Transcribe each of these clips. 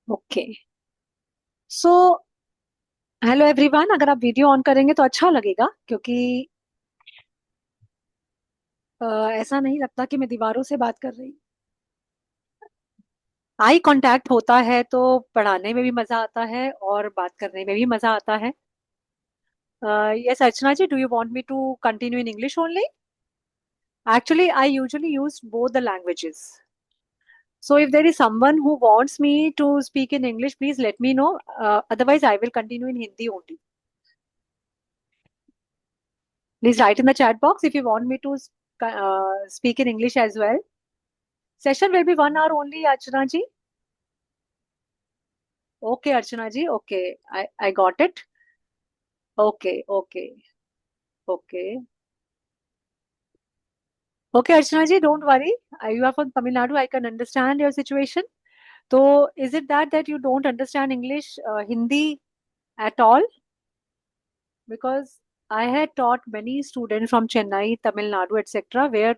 Okay. So hello everyone, अगर आप video on करेंगे तो अच्छा लगेगा क्योंकि अ, ऐसा नहीं लगता कि मैं दीवारों से बात कर रही। आई कांटेक्ट होता है तो पढ़ाने में भी मजा आता है और बात करने में भी मजा आता है। Yes Archana ji, do you want me to continue in English only? Actually I usually use both the languages, so if there is someone who wants me to speak in English, please let me know. Otherwise I will continue in Hindi only. Please write in the chat box if you want me to speak in English as well. Session will be 1 hour only, Archana ji. Okay, Archana ji. Okay, I got it. Okay, okay, okay. Okay, Archana ji, don't worry. You are from Tamil Nadu. I can understand your situation. So, is it that you don't understand English, Hindi at all? Because I had taught many students from Chennai, Tamil Nadu, etc., where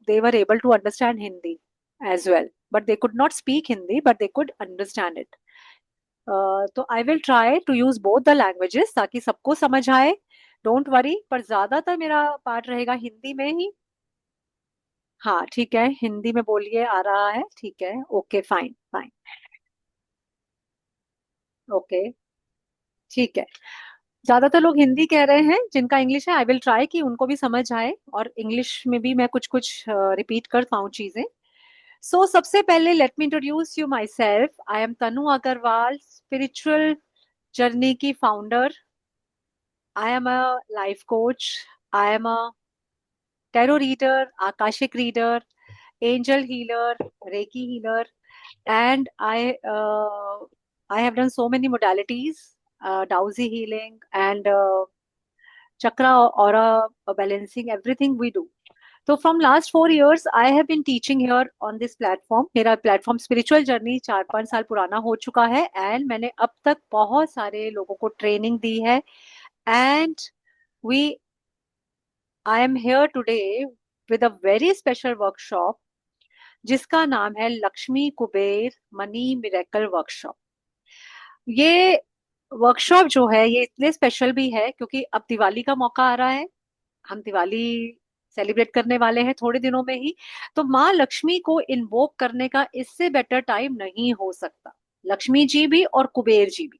they were able to understand Hindi as well, but they could not speak Hindi, but they could understand it. तो I will try to use both the languages ताकि सबको समझ आए। Don't worry, पर ज्यादातर मेरा part रहेगा हिंदी में ही। हाँ ठीक है, हिंदी में बोलिए, आ रहा है, ठीक है, ओके फाइन फाइन। ओके ठीक है। ज्यादातर लोग हिंदी कह रहे हैं, जिनका इंग्लिश है आई विल ट्राई कि उनको भी समझ आए, और इंग्लिश में भी मैं कुछ कुछ रिपीट कर पाऊँ चीजें। सो सबसे पहले let me introduce you myself. I am Tanu Agarwal, spiritual journey की founder. I am a life coach. I am a tarot reader, Akashic reader, angel healer, Reiki healer, and I have done so many modalities, Dowsy healing and chakra aura balancing, everything we do. So from last 4 years, I have been teaching here on this platform. मेरा platform spiritual journey 4-5 साल पुराना हो चुका है, and मैंने अब तक बहुत सारे लोगों को ट्रेनिंग दी है। And we I am here today with a very special workshop जिसका नाम है Lakshmi Kuber money miracle workshop. ये वर्कशॉप जो है ये इसलिए स्पेशल भी है क्योंकि अब दिवाली का मौका आ रहा है। हम दिवाली सेलिब्रेट करने वाले हैं थोड़े दिनों में ही। तो माँ लक्ष्मी को इन्वोक करने का इससे बेटर टाइम नहीं हो सकता। लक्ष्मी जी भी और कुबेर जी भी,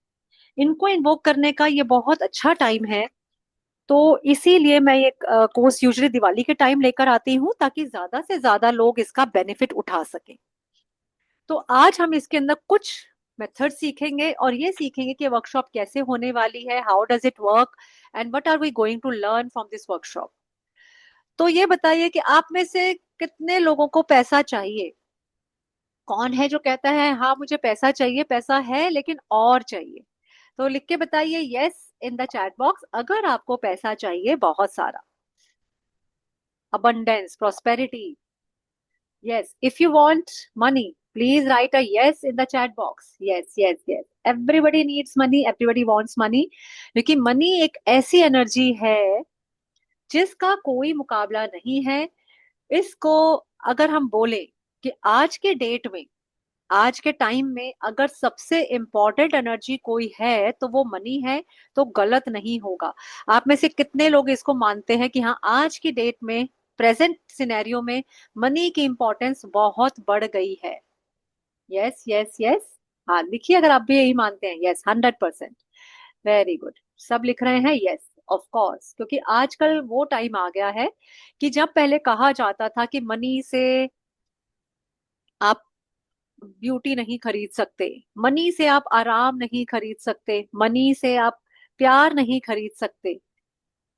इनको इन्वोक करने का ये बहुत अच्छा टाइम है। तो इसीलिए मैं ये कोर्स यूजुअली दिवाली के टाइम लेकर आती हूँ ताकि ज्यादा से ज्यादा लोग इसका बेनिफिट उठा सकें। तो आज हम इसके अंदर कुछ मेथड सीखेंगे और ये सीखेंगे कि वर्कशॉप कैसे होने वाली है, how does it work, and what are we going to learn from this workshop. तो ये बताइए कि आप में से कितने लोगों को पैसा चाहिए? कौन है जो कहता है हाँ मुझे पैसा चाहिए, पैसा है लेकिन और चाहिए? तो लिख के बताइए yes in the chat box अगर आपको पैसा चाहिए बहुत सारा। abundance, prosperity. Yes, if you want money, please write a yes in the chat box. Yes, yes, yes. Everybody needs money, everybody wants money. क्योंकि मनी एक ऐसी एनर्जी है जिसका कोई मुकाबला नहीं है। इसको अगर हम बोले कि आज के डेट में, आज के टाइम में अगर सबसे इंपॉर्टेंट एनर्जी कोई है तो वो मनी है, तो गलत नहीं होगा। आप में से कितने लोग इसको मानते हैं कि हाँ आज की डेट में, प्रेजेंट सिनेरियो में मनी की इंपॉर्टेंस बहुत बढ़ गई है? Yes yes yes. हाँ लिखिए अगर आप भी यही मानते हैं। यस 100%। Very good. सब लिख रहे हैं यस। ऑफ कोर्स, क्योंकि आजकल वो टाइम आ गया है कि जब पहले कहा जाता था कि मनी से आप ब्यूटी नहीं खरीद सकते, मनी से आप आराम नहीं खरीद सकते, मनी से आप प्यार नहीं खरीद सकते।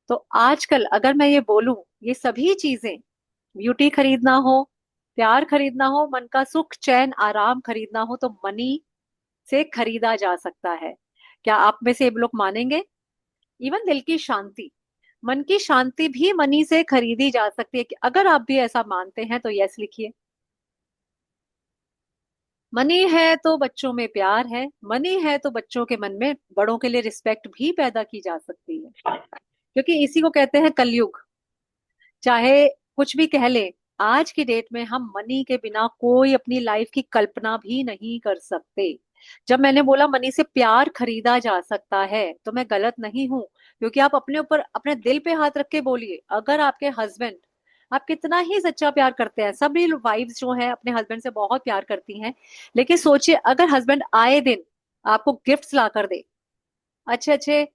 तो आजकल अगर मैं ये बोलूं, ये सभी चीजें, ब्यूटी खरीदना हो, प्यार खरीदना हो, मन का सुख चैन आराम खरीदना हो, तो मनी से खरीदा जा सकता है। क्या आप में से ये लोग मानेंगे? इवन दिल की शांति, मन की शांति भी मनी से खरीदी जा सकती है। कि अगर आप भी ऐसा मानते हैं तो यस लिखिए। मनी है तो बच्चों में प्यार है, मनी है तो बच्चों के मन में बड़ों के लिए रिस्पेक्ट भी पैदा की जा सकती है, क्योंकि इसी को कहते हैं कलयुग। चाहे कुछ भी कह ले, आज की डेट में हम मनी के बिना कोई अपनी लाइफ की कल्पना भी नहीं कर सकते। जब मैंने बोला मनी से प्यार खरीदा जा सकता है, तो मैं गलत नहीं हूं। क्योंकि आप अपने ऊपर, अपने दिल पे हाथ रख के बोलिए, अगर आपके हस्बैंड, आप कितना ही सच्चा प्यार करते हैं, सभी वाइफ्स जो हैं अपने हस्बैंड से बहुत प्यार करती हैं, लेकिन सोचिए अगर हस्बैंड आए दिन आपको गिफ्ट्स ला कर दे, अच्छे अच्छे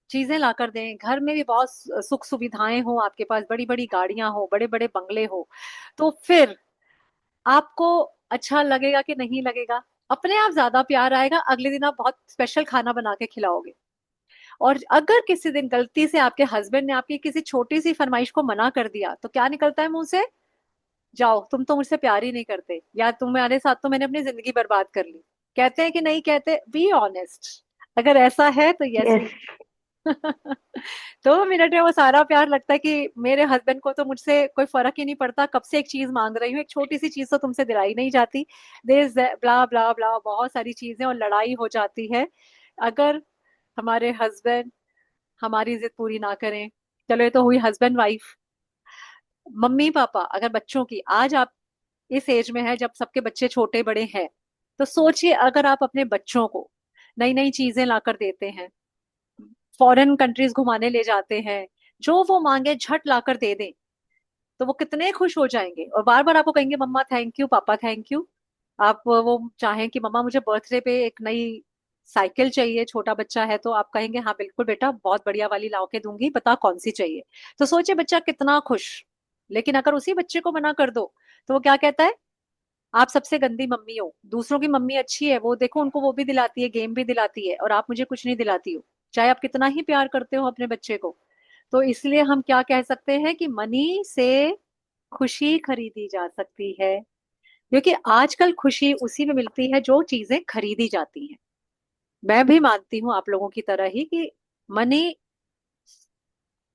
चीजें ला कर दें, घर में भी बहुत सुख सुविधाएं हो, आपके पास बड़ी बड़ी गाड़ियां हो, बड़े बड़े बंगले हो, तो फिर आपको अच्छा लगेगा कि नहीं लगेगा? अपने आप ज्यादा प्यार आएगा, अगले दिन आप बहुत स्पेशल खाना बना के खिलाओगे। और अगर किसी दिन गलती से आपके हस्बैंड ने आपकी किसी छोटी सी फरमाइश को मना कर दिया, तो क्या निकलता है मुंह से? जाओ, तुम तो मुझसे प्यार ही नहीं करते, या तुम्हारे साथ तो मैंने अपनी जिंदगी बर्बाद कर ली। कहते हैं कि नहीं कहते? Be honest. अगर ऐसा है तो यस यस। लिख। 2 मिनट में वो सारा प्यार लगता है कि मेरे हस्बैंड को तो मुझसे कोई फर्क ही नहीं पड़ता, कब से एक चीज मांग रही हूँ, एक छोटी सी चीज तो तुमसे दिलाई नहीं जाती। दिस ब्ला ब्ला ब्ला, बहुत सारी चीजें, और लड़ाई हो जाती है अगर हमारे हस्बैंड हमारी जिद पूरी ना करें। चलो, ये तो हुई हस्बैंड वाइफ। मम्मी पापा अगर बच्चों की, आज आप इस एज में है जब सबके बच्चे छोटे बड़े हैं, तो सोचिए अगर आप अपने बच्चों को नई नई चीजें लाकर देते हैं, फॉरेन कंट्रीज घुमाने ले जाते हैं, जो वो मांगे झट लाकर दे दें, तो वो कितने खुश हो जाएंगे और बार बार आपको कहेंगे मम्मा थैंक यू, पापा थैंक यू। आप वो चाहें कि मम्मा मुझे बर्थडे पे एक नई साइकिल चाहिए, छोटा बच्चा है, तो आप कहेंगे हाँ बिल्कुल बेटा, बहुत बढ़िया वाली ला के दूंगी, बता कौन सी चाहिए। तो सोचिए बच्चा कितना खुश। लेकिन अगर उसी बच्चे को मना कर दो, तो वो क्या कहता है? आप सबसे गंदी मम्मी हो, दूसरों की मम्मी अच्छी है, वो देखो उनको वो भी दिलाती है, गेम भी दिलाती है, और आप मुझे कुछ नहीं दिलाती हो, चाहे आप कितना ही प्यार करते हो अपने बच्चे को। तो इसलिए हम क्या कह सकते हैं कि मनी से खुशी खरीदी जा सकती है, क्योंकि आजकल खुशी उसी में मिलती है जो चीजें खरीदी जाती हैं। मैं भी मानती हूँ आप लोगों की तरह ही कि money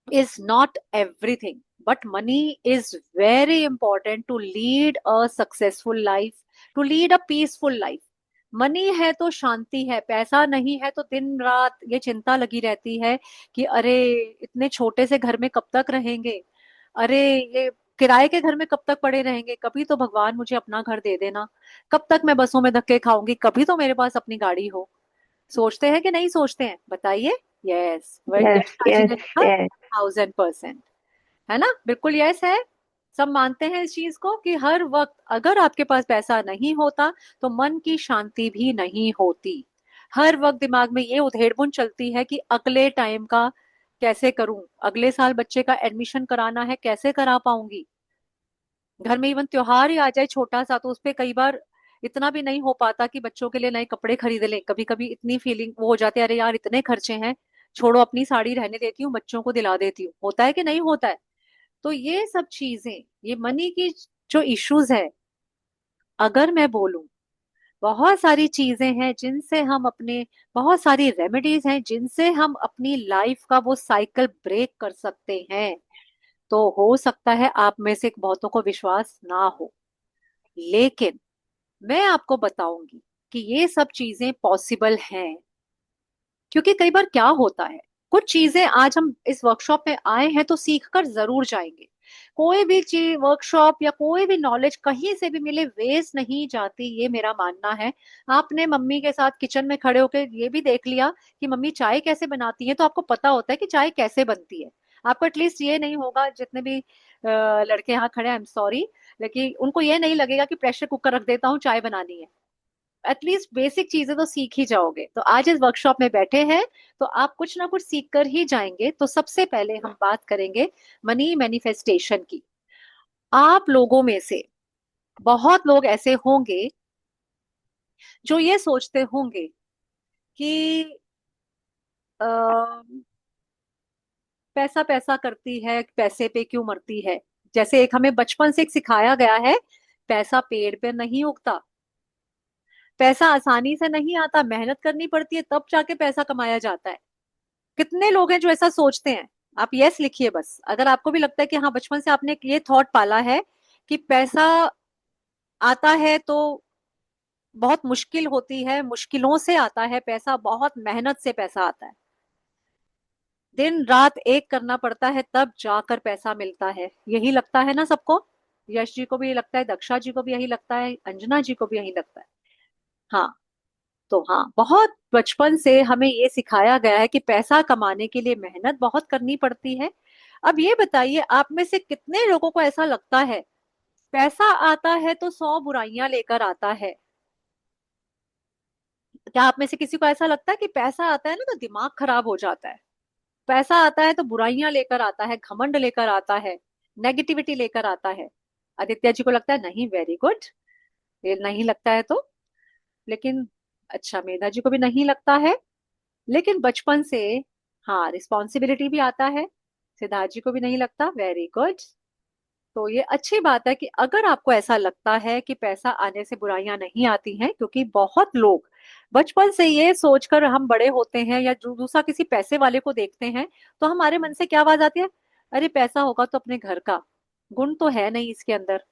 is not everything, but money is very important to lead a successful life, to lead a peaceful life. Money है तो शांति है, पैसा नहीं है तो दिन रात ये चिंता लगी रहती है कि अरे इतने छोटे से घर में कब तक रहेंगे, अरे ये किराए के घर में कब तक पड़े रहेंगे, कभी तो भगवान मुझे अपना घर दे देना, कब तक मैं बसों में धक्के खाऊंगी, कभी तो मेरे पास अपनी गाड़ी हो। सोचते हैं कि नहीं सोचते हैं, बताइए? Yes, yes. यस राजी ने यस। लिखा, यस। 1000%। है ना? बिल्कुल यस है। सब मानते हैं इस चीज को कि हर वक्त अगर आपके पास पैसा नहीं होता, तो मन की शांति भी नहीं होती। हर वक्त दिमाग में ये उधेड़बुन चलती है कि अगले टाइम का कैसे करूं, अगले साल बच्चे का एडमिशन कराना है, कैसे करा पाऊंगी। घर में इवन त्योहार ही आ जाए छोटा सा, तो उसपे कई बार इतना भी नहीं हो पाता कि बच्चों के लिए नए कपड़े खरीद लें। कभी कभी इतनी फीलिंग वो हो जाती है, अरे यार इतने खर्चे हैं, छोड़ो अपनी साड़ी रहने देती हूँ, बच्चों को दिला देती हूँ। होता है कि नहीं होता है? तो ये सब चीजें, ये मनी की जो इश्यूज है, अगर मैं बोलूं, बहुत सारी चीजें हैं जिनसे हम अपने, बहुत सारी रेमेडीज हैं जिनसे हम अपनी लाइफ का वो साइकिल ब्रेक कर सकते हैं। तो हो सकता है आप में से बहुतों को विश्वास ना हो, लेकिन मैं आपको बताऊंगी कि ये सब चीजें पॉसिबल हैं। क्योंकि कई बार क्या होता है, कुछ चीजें आज हम इस वर्कशॉप में आए हैं तो सीख कर जरूर जाएंगे। कोई भी चीज, वर्कशॉप या कोई भी नॉलेज कहीं से भी मिले वेस्ट नहीं जाती, ये मेरा मानना है। आपने मम्मी के साथ किचन में खड़े होकर ये भी देख लिया कि मम्मी चाय कैसे बनाती है, तो आपको पता होता है कि चाय कैसे बनती है। आपको एटलीस्ट ये नहीं होगा, जितने भी लड़के यहाँ खड़े हैं, आई एम सॉरी, लेकिन उनको ये नहीं लगेगा कि प्रेशर कुकर रख देता हूँ चाय बनानी है। एटलीस्ट बेसिक चीजें तो सीख ही जाओगे। तो आज इस वर्कशॉप में बैठे हैं तो आप कुछ ना कुछ सीख कर ही जाएंगे। तो सबसे पहले हम बात करेंगे मनी मैनिफेस्टेशन की। आप लोगों में से बहुत लोग ऐसे होंगे जो ये सोचते होंगे कि अ, पैसा पैसा करती है, पैसे पे क्यों मरती है। जैसे एक हमें बचपन से एक सिखाया गया है, पैसा पेड़ पे नहीं उगता, पैसा आसानी से नहीं आता, मेहनत करनी पड़ती है तब जाके पैसा कमाया जाता है। कितने लोग हैं जो ऐसा सोचते हैं? आप यस लिखिए बस, अगर आपको भी लगता है कि हाँ बचपन से आपने ये थॉट पाला है कि पैसा आता है तो बहुत मुश्किल होती है, मुश्किलों से आता है पैसा, बहुत मेहनत से पैसा आता है। दिन रात एक करना पड़ता है तब जाकर पैसा मिलता है, यही लगता है ना सबको। यश जी को भी ये लगता है, दक्षा जी को भी यही लगता है, अंजना जी को भी यही लगता है। हाँ, तो हाँ, बहुत बचपन से हमें ये सिखाया गया है कि पैसा कमाने के लिए मेहनत बहुत करनी पड़ती है। अब ये बताइए, आप में से कितने लोगों को ऐसा लगता है पैसा आता है तो 100 बुराइयां लेकर आता है? क्या आप में से किसी को ऐसा लगता है कि पैसा आता है ना तो दिमाग खराब हो जाता है? पैसा आता है तो बुराइयां लेकर आता है, घमंड लेकर आता है, नेगेटिविटी लेकर आता है। आदित्य जी को लगता है नहीं, वेरी गुड। ये नहीं लगता है तो, लेकिन अच्छा, मेधा जी को भी नहीं लगता है, लेकिन बचपन से हाँ, रिस्पॉन्सिबिलिटी भी आता है। सिद्धार्थ जी को भी नहीं लगता, वेरी गुड। तो ये अच्छी बात है कि अगर आपको ऐसा लगता है कि पैसा आने से बुराइयां नहीं आती हैं, क्योंकि बहुत लोग बचपन से ये सोचकर हम बड़े होते हैं, या दूसरा किसी पैसे वाले को देखते हैं तो हमारे मन से क्या आवाज आती है, अरे पैसा होगा तो अपने घर का, गुण तो है नहीं इसके अंदर।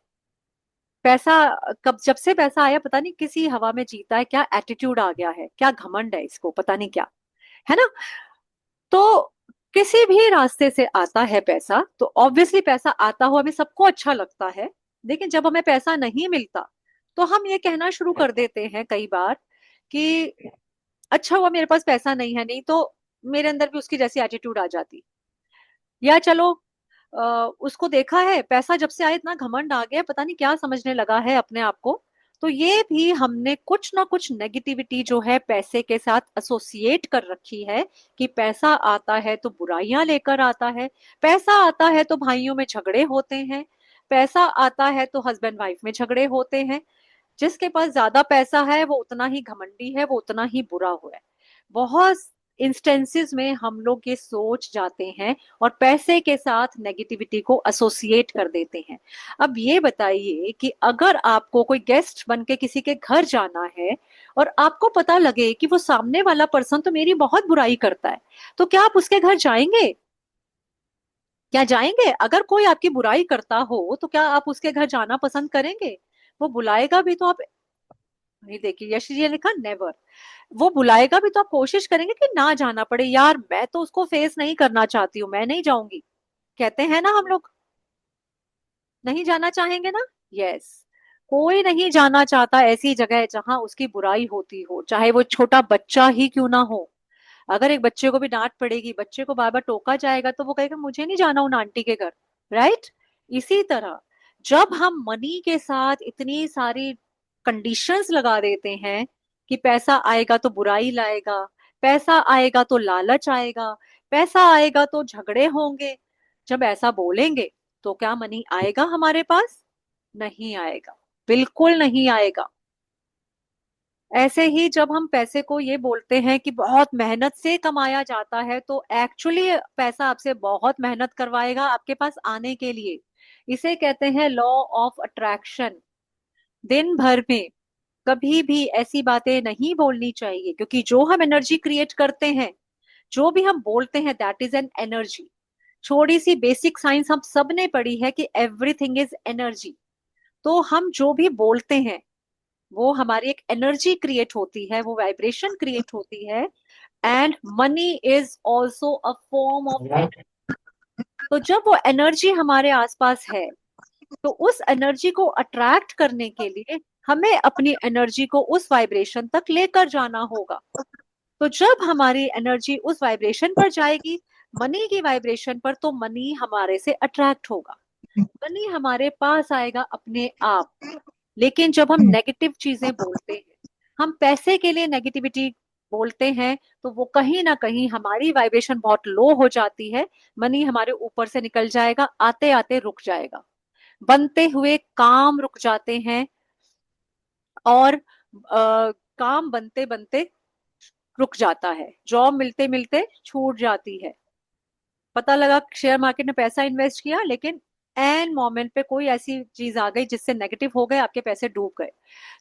पैसा, कब जब से पैसा आया पता नहीं किसी हवा में जीता है, क्या एटीट्यूड आ गया है, क्या घमंड है इसको, पता नहीं क्या है ना। तो किसी भी रास्ते से आता है पैसा तो ऑब्वियसली पैसा आता हुआ हमें सबको अच्छा लगता है। लेकिन जब हमें पैसा नहीं मिलता तो हम ये कहना शुरू कर देते हैं कई बार कि अच्छा हुआ मेरे पास पैसा नहीं है, नहीं तो मेरे अंदर भी उसकी जैसी एटीट्यूड आ जाती। या चलो, उसको देखा है पैसा जब से आया इतना घमंड आ गया, पता नहीं क्या समझने लगा है अपने आप को। तो ये भी हमने कुछ ना कुछ नेगेटिविटी जो है पैसे के साथ एसोसिएट कर रखी है, कि पैसा आता है तो बुराइयां लेकर आता है, पैसा आता है तो भाइयों में झगड़े होते हैं, पैसा आता है तो हस्बैंड वाइफ में झगड़े होते हैं, जिसके पास ज्यादा पैसा है वो उतना ही घमंडी है, वो उतना ही बुरा हुआ है। बहुत इंस्टेंसेस में हम लोग ये सोच जाते हैं और पैसे के साथ नेगेटिविटी को एसोसिएट कर देते हैं। अब ये बताइए कि अगर आपको कोई गेस्ट बन के किसी के घर जाना है और आपको पता लगे कि वो सामने वाला पर्सन तो मेरी बहुत बुराई करता है, तो क्या आप उसके घर जाएंगे? क्या जाएंगे? अगर कोई आपकी बुराई करता हो तो क्या आप उसके घर जाना पसंद करेंगे? वो बुलाएगा भी तो आप, नहीं देखिए यश जी ने लिखा नेवर, वो बुलाएगा भी तो आप कोशिश करेंगे कि ना जाना पड़े, यार मैं तो उसको फेस नहीं करना चाहती हूँ, मैं नहीं जाऊंगी, कहते हैं ना हम लोग। नहीं जाना चाहेंगे ना? यस। कोई नहीं जाना चाहता ऐसी जगह जहां उसकी बुराई होती हो, चाहे वो छोटा बच्चा ही क्यों ना हो। अगर एक बच्चे को भी डांट पड़ेगी, बच्चे को बार बार टोका जाएगा, तो वो कहेगा मुझे नहीं जाना उन आंटी के घर, राइट। इसी तरह जब हम मनी के साथ इतनी सारी कंडीशंस लगा देते हैं कि पैसा आएगा तो बुराई लाएगा, पैसा आएगा तो लालच आएगा, पैसा आएगा तो झगड़े होंगे, जब ऐसा बोलेंगे तो क्या मनी आएगा हमारे पास? नहीं आएगा, बिल्कुल नहीं आएगा। ऐसे ही जब हम पैसे को ये बोलते हैं कि बहुत मेहनत से कमाया जाता है, तो एक्चुअली पैसा आपसे बहुत मेहनत करवाएगा आपके पास आने के लिए। इसे कहते हैं लॉ ऑफ अट्रैक्शन। दिन भर में कभी भी ऐसी बातें नहीं बोलनी चाहिए, क्योंकि जो हम एनर्जी क्रिएट करते हैं, जो भी हम बोलते हैं, दैट इज एन एनर्जी। थोड़ी सी बेसिक साइंस हम सब ने पढ़ी है कि एवरीथिंग इज एनर्जी। तो हम जो भी बोलते हैं वो हमारी एक एनर्जी क्रिएट होती है, वो वाइब्रेशन क्रिएट होती है। And money is also a form of energy. तो जब वो एनर्जी हमारे आसपास है, तो उस एनर्जी को अट्रैक्ट करने के लिए हमें अपनी एनर्जी को उस वाइब्रेशन तक लेकर जाना होगा। तो जब हमारी एनर्जी उस वाइब्रेशन पर जाएगी, मनी की वाइब्रेशन पर, तो मनी हमारे से अट्रैक्ट होगा, मनी हमारे पास आएगा अपने आप। लेकिन जब हम नेगेटिव चीजें बोलते हैं, हम पैसे के लिए नेगेटिविटी बोलते हैं, तो वो कहीं ना कहीं हमारी वाइब्रेशन बहुत लो हो जाती है, मनी हमारे ऊपर से निकल जाएगा, आते आते रुक जाएगा, बनते हुए काम रुक जाते हैं, और काम बनते बनते रुक जाता है, जॉब मिलते मिलते छूट जाती है। पता लगा शेयर मार्केट में पैसा इन्वेस्ट किया, लेकिन एन मोमेंट पे कोई ऐसी चीज आ गई जिससे नेगेटिव हो गए, आपके पैसे डूब गए।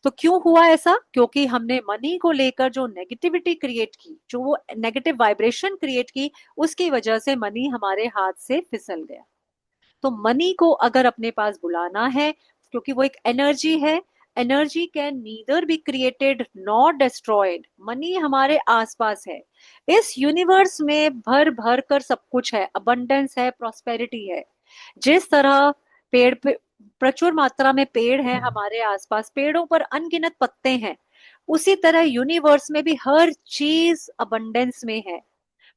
तो क्यों हुआ ऐसा? क्योंकि हमने मनी को लेकर जो नेगेटिविटी क्रिएट की, जो वो नेगेटिव वाइब्रेशन क्रिएट की, उसकी वजह से मनी हमारे हाथ से फिसल गया। तो मनी को अगर अपने पास बुलाना है, क्योंकि वो एक एनर्जी है, energy can neither be created not destroyed. Money हमारे आसपास है, इस यूनिवर्स में भर भर कर सब कुछ है, अबंडेंस है, प्रॉस्पेरिटी है। जिस तरह पेड़ पे प्रचुर मात्रा में पेड़ है हमारे आसपास, पेड़ों पर अनगिनत पत्ते हैं, उसी तरह यूनिवर्स में भी हर चीज अबंडेंस में है,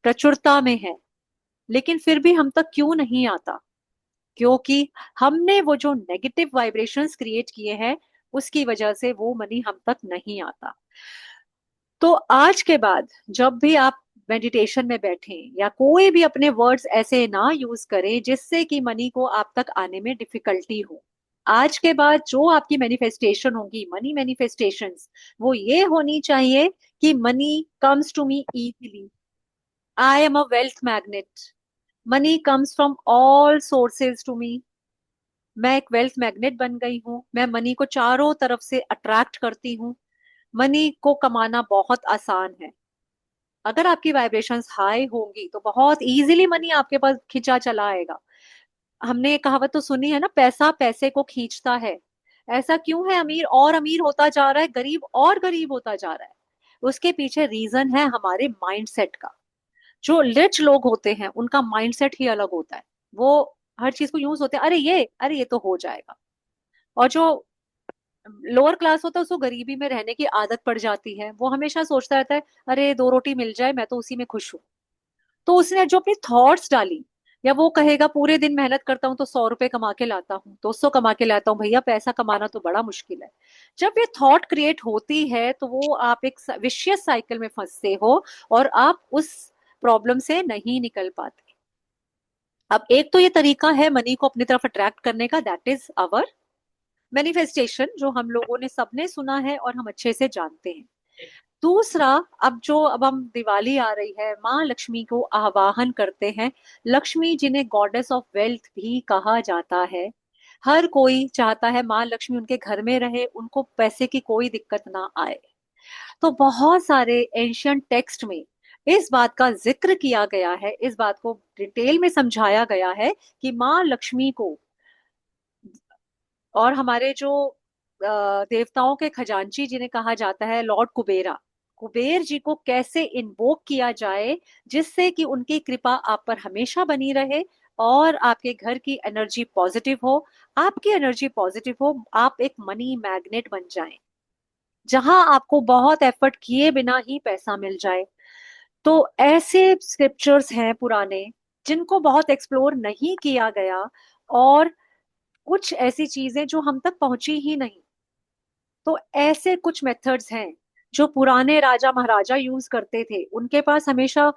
प्रचुरता में है। लेकिन फिर भी हम तक क्यों नहीं आता? क्योंकि हमने वो जो नेगेटिव वाइब्रेशंस क्रिएट किए हैं, उसकी वजह से वो मनी हम तक नहीं आता। तो आज के बाद जब भी आप मेडिटेशन में बैठें या कोई भी अपने वर्ड्स ऐसे ना यूज करें जिससे कि मनी को आप तक आने में डिफिकल्टी हो। आज के बाद जो आपकी मैनिफेस्टेशन होगी, मनी मैनिफेस्टेशंस, वो ये होनी चाहिए कि money comes to me easily, I am a wealth magnet, money comes from all sources to me, मैं एक वेल्थ मैग्नेट बन गई हूँ, मैं मनी को चारों तरफ से अट्रैक्ट करती हूँ, मनी को कमाना बहुत आसान है। अगर आपकी वाइब्रेशंस हाई होंगी तो बहुत इजीली मनी आपके पास खिंचा चला आएगा। हमने ये कहावत तो सुनी है ना, पैसा पैसे को खींचता है। ऐसा क्यों है, अमीर और अमीर होता जा रहा है, गरीब और गरीब होता जा रहा है? उसके पीछे रीजन है हमारे माइंडसेट का। जो रिच लोग होते हैं उनका माइंडसेट ही अलग होता है। वो हर चीज को यूं सोचते हैं, अरे ये तो हो जाएगा। और जो लोअर क्लास होता है उसको गरीबी में रहने की आदत पड़ जाती है, वो हमेशा सोचता रहता है, अरे दो रोटी मिल जाए मैं तो उसी में खुश हूँ। तो उसने जो अपनी थॉट्स डाली, या वो कहेगा पूरे दिन मेहनत करता हूँ तो 100 रुपए कमा के लाता हूँ, 200 कमा के लाता हूँ, भैया पैसा कमाना तो बड़ा मुश्किल है। जब ये थॉट क्रिएट होती है तो वो आप एक विशियस साइकिल में फंसते हो, और आप उस प्रॉब्लम से नहीं निकल पाते। अब एक तो ये तरीका है मनी को अपनी तरफ अट्रैक्ट करने का, दैट इज आवर मैनिफेस्टेशन, जो हम लोगों ने सबने सुना है और हम अच्छे से जानते हैं। दूसरा, अब हम दिवाली आ रही है, माँ लक्ष्मी को आवाहन करते हैं। लक्ष्मी जिन्हें गॉडेस ऑफ वेल्थ भी कहा जाता है, हर कोई चाहता है माँ लक्ष्मी उनके घर में रहे, उनको पैसे की कोई दिक्कत ना आए। तो बहुत सारे एंशियंट टेक्स्ट में इस बात का जिक्र किया गया है, इस बात को डिटेल में समझाया गया है कि माँ लक्ष्मी को, और हमारे जो देवताओं के खजांची जिन्हें कहा जाता है लॉर्ड कुबेरा, कुबेर जी को कैसे इन्वोक किया जाए जिससे कि उनकी कृपा आप पर हमेशा बनी रहे, और आपके घर की एनर्जी पॉजिटिव हो, आपकी एनर्जी पॉजिटिव हो, आप एक मनी मैग्नेट बन जाएं, जहां आपको बहुत एफर्ट किए बिना ही पैसा मिल जाए। तो ऐसे स्क्रिप्चर्स हैं पुराने जिनको बहुत एक्सप्लोर नहीं किया गया, और कुछ ऐसी चीजें जो हम तक पहुंची ही नहीं। तो ऐसे कुछ मेथड्स हैं जो पुराने राजा महाराजा यूज करते थे, उनके पास हमेशा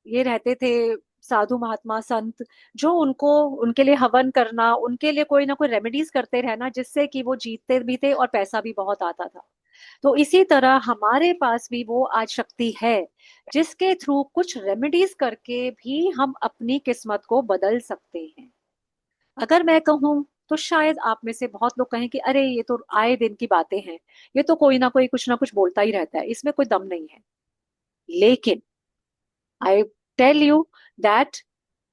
ये रहते थे साधु महात्मा संत, जो उनको, उनके लिए हवन करना, उनके लिए कोई ना कोई रेमेडीज करते रहना, जिससे कि वो जीतते भी थे और पैसा भी बहुत आता था। तो इसी तरह हमारे पास भी वो आज शक्ति है जिसके थ्रू कुछ रेमेडीज करके भी हम अपनी किस्मत को बदल सकते हैं। अगर मैं कहूँ तो शायद आप में से बहुत लोग कहें कि अरे ये तो आए दिन की बातें हैं, ये तो कोई ना कुछ बोलता ही रहता है, इसमें कोई दम नहीं है। लेकिन आई टेल यू दैट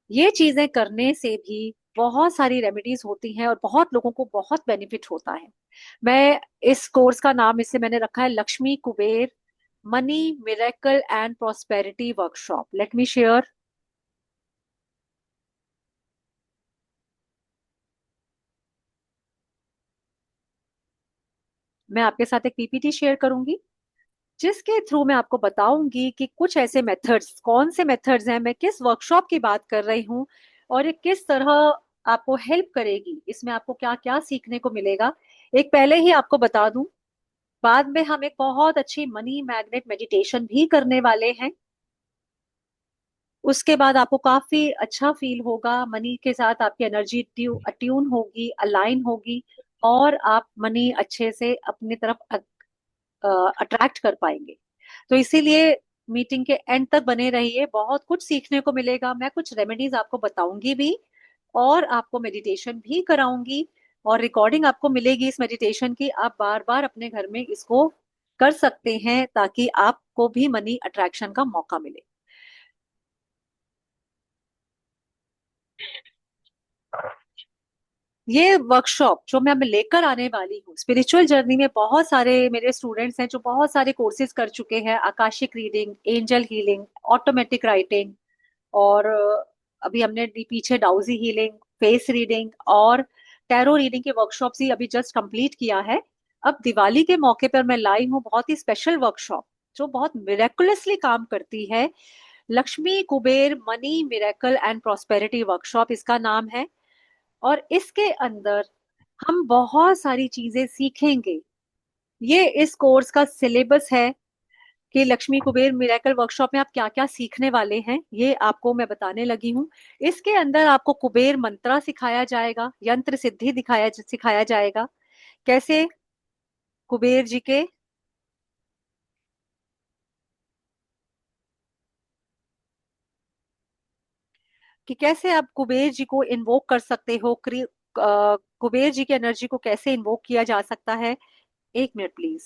ये चीजें करने से भी बहुत सारी रेमेडीज होती हैं और बहुत लोगों को बहुत बेनिफिट होता है। मैं इस कोर्स का नाम इससे मैंने रखा है Lakshmi Kuber money miracle and prosperity workshop. Let me share. मैं आपके साथ एक पीपीटी शेयर करूंगी जिसके थ्रू मैं आपको बताऊंगी कि कुछ ऐसे मेथड्स, कौन से मेथड्स हैं, मैं किस वर्कशॉप की बात कर रही हूँ, और ये किस तरह आपको हेल्प करेगी, इसमें आपको क्या क्या सीखने को मिलेगा। एक पहले ही आपको बता दूं, बाद में हम एक बहुत अच्छी मनी मैग्नेट मेडिटेशन भी करने वाले हैं। उसके बाद आपको काफी अच्छा फील होगा, मनी के साथ आपकी एनर्जी अट्यून होगी, अलाइन होगी, और आप मनी अच्छे से अपनी तरफ अट्रैक्ट कर पाएंगे। तो इसीलिए मीटिंग के एंड तक बने रहिए, बहुत कुछ सीखने को मिलेगा। मैं कुछ रेमेडीज आपको बताऊंगी भी, और आपको मेडिटेशन भी कराऊंगी, और रिकॉर्डिंग आपको मिलेगी इस मेडिटेशन की। आप बार बार अपने घर में इसको कर सकते हैं ताकि आपको भी मनी अट्रैक्शन का मौका मिले। ये वर्कशॉप जो मैं अब लेकर आने वाली हूँ, स्पिरिचुअल जर्नी में बहुत सारे मेरे स्टूडेंट्स हैं जो बहुत सारे कोर्सेज कर चुके हैं, Akashic reading, angel healing, automatic writing, और अभी हमने पीछे डाउजी हीलिंग, फेस रीडिंग और टैरो रीडिंग के वर्कशॉप्स ही अभी जस्ट कंप्लीट किया है। अब दिवाली के मौके पर मैं लाई हूँ बहुत ही स्पेशल वर्कशॉप जो बहुत मिरेकुलसली काम करती है। Lakshmi Kuber money miracle and prosperity workshop इसका नाम है। और इसके अंदर हम बहुत सारी चीजें सीखेंगे। ये इस कोर्स का सिलेबस है कि लक्ष्मी कुबेर मिरेकल वर्कशॉप में आप क्या क्या सीखने वाले हैं, ये आपको मैं बताने लगी हूँ। इसके अंदर आपको कुबेर मंत्रा सिखाया जाएगा, यंत्र सिद्धि दिखाया सिखाया जाएगा, कैसे कुबेर जी के, कि कैसे आप कुबेर जी को इन्वोक कर सकते हो, कुबेर जी की एनर्जी को कैसे इन्वोक किया जा सकता है। एक मिनट प्लीज।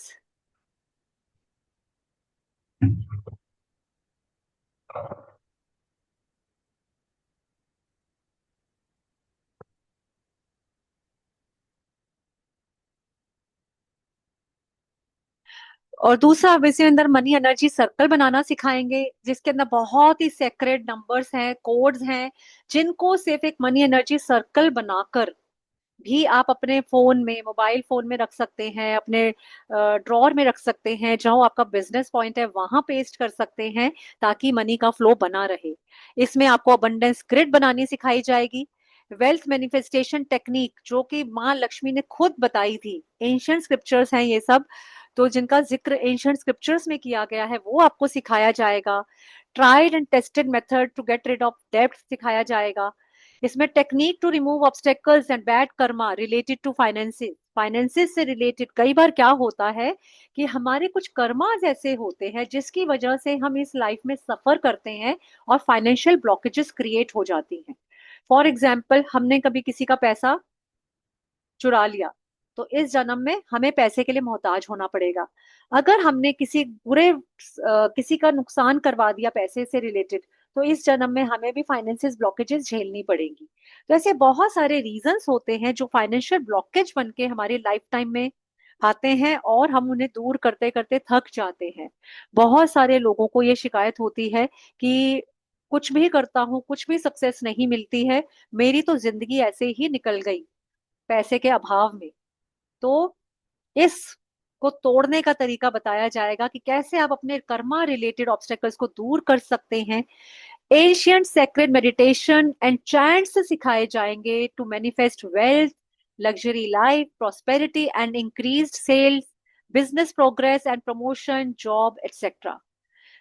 और दूसरा अब इसके अंदर मनी एनर्जी सर्कल बनाना सिखाएंगे, जिसके अंदर बहुत ही सेक्रेड नंबर्स हैं, कोड्स हैं, जिनको सिर्फ एक मनी एनर्जी सर्कल बनाकर भी आप अपने फोन में, मोबाइल फोन में रख सकते हैं, अपने ड्रॉर में रख सकते हैं, जहां आपका बिजनेस पॉइंट है वहां पेस्ट कर सकते हैं, ताकि मनी का फ्लो बना रहे। इसमें आपको अबंडेंस ग्रिड बनानी सिखाई जाएगी, वेल्थ मैनिफेस्टेशन टेक्निक जो कि माँ लक्ष्मी ने खुद बताई थी, एंशियंट स्क्रिप्चर्स हैं ये सब, तो जिनका जिक्र एंशियंट स्क्रिप्चर्स में किया गया है वो आपको सिखाया जाएगा। Tried and tested method to get rid of डेब्ट सिखाया जाएगा। इसमें technique to remove obstacles and bad karma related to finances, finances से रिलेटेड कई बार क्या होता है कि हमारे कुछ कर्मास ऐसे होते हैं जिसकी वजह से हम इस लाइफ में सफर करते हैं और फाइनेंशियल ब्लॉकेजेस क्रिएट हो जाती हैं। फॉर एग्जाम्पल, हमने कभी किसी का पैसा चुरा लिया, तो इस जन्म में हमें पैसे के लिए मोहताज होना पड़ेगा। अगर हमने किसी किसी का नुकसान करवा दिया पैसे से रिलेटेड, तो इस जन्म में हमें भी फाइनेंशियल ब्लॉकेजेस झेलनी पड़ेंगी। तो ऐसे बहुत सारे रीजंस होते हैं जो फाइनेंशियल ब्लॉकेज बन के हमारी लाइफ टाइम में आते हैं और हम उन्हें दूर करते करते थक जाते हैं। बहुत सारे लोगों को ये शिकायत होती है कि कुछ भी करता हूँ कुछ भी सक्सेस नहीं मिलती है, मेरी तो जिंदगी ऐसे ही निकल गई पैसे के अभाव में। तो इस को तोड़ने का तरीका बताया जाएगा कि कैसे आप अपने कर्मा रिलेटेड ऑब्स्टेकल्स को दूर कर सकते हैं। Ancient sacred meditation and chants सिखाए जाएंगे to manifest wealth, luxury life, prosperity and increased sales, business progress and promotion, job etcetera.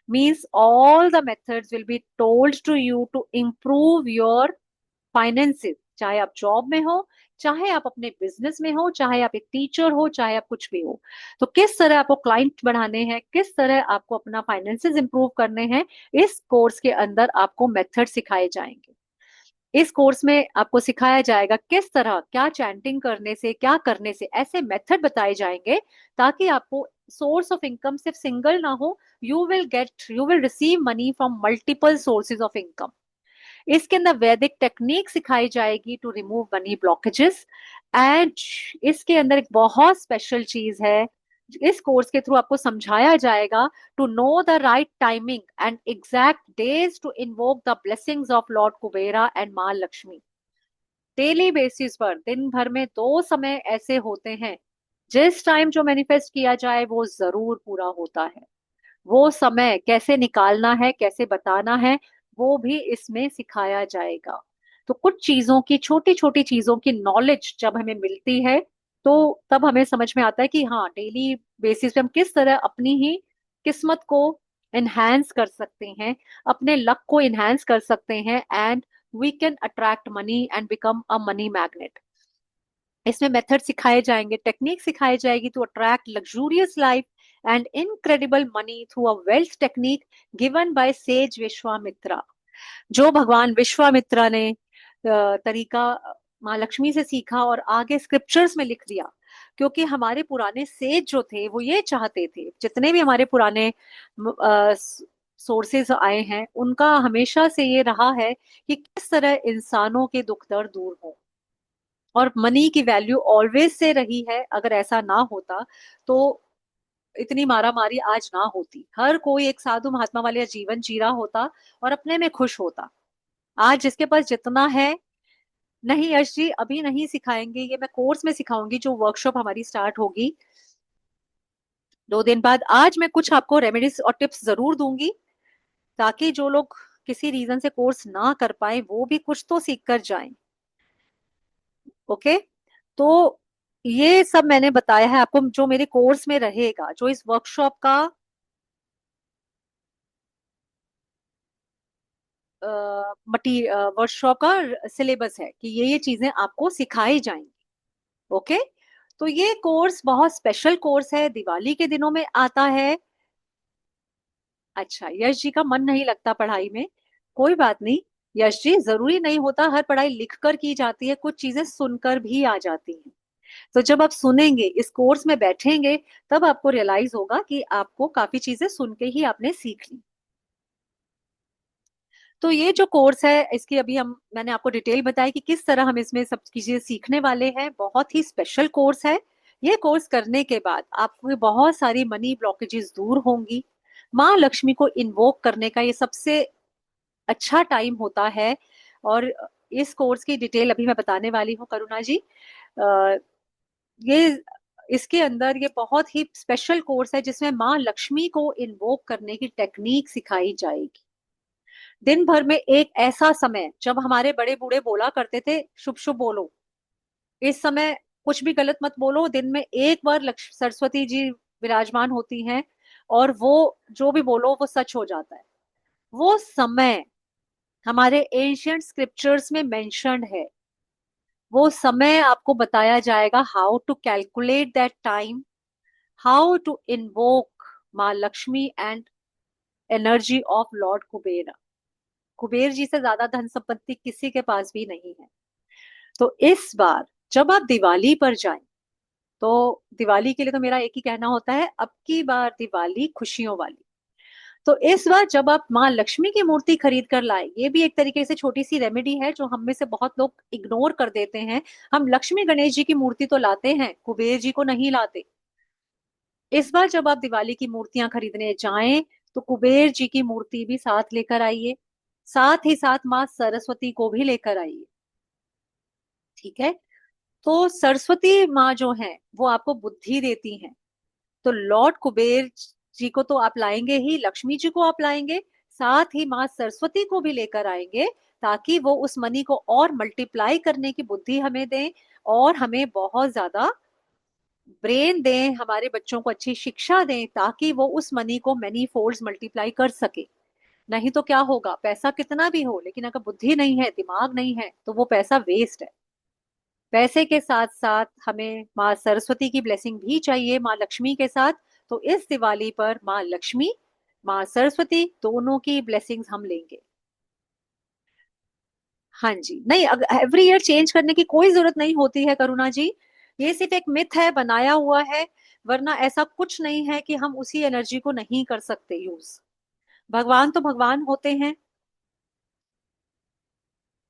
Means all the methods will be told to you to improve your finances, चाहे आप job में हो, चाहे आप अपने business में हो, चाहे आप एक टीचर हो, चाहे आप कुछ भी हो। तो किस तरह आपको क्लाइंट बढ़ाने हैं, किस तरह आपको अपना फाइनेंसिस इंप्रूव करने हैं, इस कोर्स के अंदर आपको मेथड सिखाए जाएंगे। इस कोर्स में आपको सिखाया जाएगा किस तरह, क्या चैंटिंग करने से, क्या करने से, ऐसे मेथड बताए जाएंगे ताकि आपको सोर्स ऑफ इनकम सिर्फ सिंगल ना हो, you will receive money from multiple sources of income. इसके अंदर वैदिक टेक्निक सिखाई जाएगी to remove money blockages. And इसके अंदर एक बहुत स्पेशल चीज है, इस कोर्स के थ्रू आपको समझाया जाएगा to know the right timing and exact days to invoke the blessings of lord Kubera and Maa Lakshmi. Daily basis पर दिन भर में दो समय ऐसे होते हैं, जिस टाइम जो मैनिफेस्ट किया जाए वो जरूर पूरा होता है। वो समय कैसे निकालना है, कैसे बताना है, वो भी इसमें सिखाया जाएगा। तो कुछ चीजों की, छोटी छोटी चीजों की नॉलेज जब हमें मिलती है, तो तब हमें समझ में आता है कि हाँ, डेली बेसिस पे हम किस तरह अपनी ही किस्मत को एनहांस कर सकते हैं, अपने लक को एनहांस कर सकते हैं, and we can attract money and become a money magnet. इसमें मेथड सिखाए जाएंगे, टेक्निक सिखाई जाएगी to attract luxurious life and incredible money through a wealth technique given by sage Vishwamitra. जो भगवान विश्वामित्रा ने तरीका माँ लक्ष्मी से सीखा और आगे स्क्रिप्चर्स में लिख दिया। क्योंकि हमारे पुराने सेज जो थे वो ये चाहते थे, जितने भी हमारे पुराने सोर्सेज आए हैं, उनका हमेशा से ये रहा है कि किस तरह इंसानों के दुख दर्द दूर हो और मनी की वैल्यू ऑलवेज से रही है। अगर ऐसा ना होता तो इतनी मारा मारी आज ना होती, हर कोई एक साधु महात्मा वाले जीवन जी रहा होता और अपने में खुश होता। आज जिसके पास जितना है, नहीं यश जी अभी नहीं सिखाएंगे, ये मैं कोर्स में सिखाऊंगी जो वर्कशॉप हमारी स्टार्ट होगी 2 दिन बाद। आज मैं कुछ आपको रेमेडीज और टिप्स जरूर दूंगी, ताकि जो लोग किसी रीजन से कोर्स ना कर पाए वो भी कुछ तो सीख कर जाएं। ओके। तो ये सब मैंने बताया है आपको जो मेरे कोर्स में रहेगा, जो इस वर्कशॉप का मटी वर्कशॉप का सिलेबस है कि ये चीजें आपको सिखाई जाएंगी। ओके। तो ये कोर्स बहुत स्पेशल कोर्स है, दिवाली के दिनों में आता है। अच्छा, यश जी का मन नहीं लगता पढ़ाई में, कोई बात नहीं। यश जी, जरूरी नहीं होता हर पढ़ाई लिख कर की जाती है, कुछ चीजें सुनकर भी आ जाती हैं। तो जब आप सुनेंगे, इस कोर्स में बैठेंगे, तब आपको रियलाइज होगा कि आपको काफी चीजें सुन के ही आपने सीख ली। तो ये जो कोर्स है इसकी अभी मैंने आपको डिटेल बताई कि किस तरह हम इसमें सब चीजें सीखने वाले हैं। बहुत ही स्पेशल कोर्स है। ये कोर्स करने के बाद आपको बहुत सारी मनी ब्लॉकेजेस दूर होंगी। माँ लक्ष्मी को इन्वोक करने का ये सबसे अच्छा टाइम होता है। और इस कोर्स की डिटेल अभी मैं बताने वाली हूँ करुणा जी। ये इसके अंदर ये बहुत ही स्पेशल कोर्स है जिसमें माँ लक्ष्मी को इन्वोक करने की टेक्निक सिखाई जाएगी। दिन भर में एक ऐसा समय जब हमारे बड़े बूढ़े बोला करते थे शुभ शुभ बोलो, इस समय कुछ भी गलत मत बोलो। दिन में एक बार सरस्वती जी विराजमान होती हैं और वो जो भी बोलो वो सच हो जाता है। वो समय हमारे एंशियंट स्क्रिप्चर्स में मेंशन्ड है। वो समय आपको बताया जाएगा, how to calculate that time, how to invoke Maa Lakshmi and energy of lord Kuber. Kuber ji से ज्यादा धन संपत्ति किसी के पास भी नहीं है। तो इस बार जब आप दिवाली पर जाएं, तो दिवाली के लिए तो मेरा एक ही कहना होता है, अब की बार दिवाली खुशियों वाली। तो इस बार जब आप माँ लक्ष्मी की मूर्ति खरीद कर लाए, ये भी एक तरीके से छोटी सी रेमेडी है जो हम में से बहुत लोग इग्नोर कर देते हैं। हम लक्ष्मी गणेश जी की मूर्ति तो लाते हैं, कुबेर जी को नहीं लाते। इस बार जब आप दिवाली की मूर्तियां खरीदने जाएं, तो कुबेर जी की मूर्ति भी साथ लेकर आइए, साथ ही साथ माँ सरस्वती को भी लेकर आइए। ठीक है। तो सरस्वती माँ जो है वो आपको बुद्धि देती हैं। तो लॉर्ड कुबेर जी को तो आप लाएंगे ही, लक्ष्मी जी को आप लाएंगे, साथ ही माँ सरस्वती को भी लेकर आएंगे, ताकि वो उस मनी को और मल्टीप्लाई करने की बुद्धि हमें दें और हमें बहुत ज्यादा ब्रेन दें, हमारे बच्चों को अच्छी शिक्षा दें, ताकि वो उस मनी को मैनी फोल्ड्स मल्टीप्लाई कर सके। नहीं तो क्या होगा, पैसा कितना भी हो लेकिन अगर बुद्धि नहीं है, दिमाग नहीं है, तो वो पैसा वेस्ट है। पैसे के साथ साथ हमें माँ सरस्वती की ब्लेसिंग भी चाहिए, माँ लक्ष्मी के साथ। तो इस दिवाली पर माँ लक्ष्मी, माँ सरस्वती दोनों की ब्लेसिंग्स हम लेंगे। हाँ जी, नहीं एवरी ईयर चेंज करने की कोई जरूरत नहीं होती है करुणा जी। ये सिर्फ एक मिथ है, बनाया हुआ है। वरना ऐसा कुछ नहीं है कि हम उसी एनर्जी को नहीं कर सकते यूज। भगवान तो भगवान होते हैं,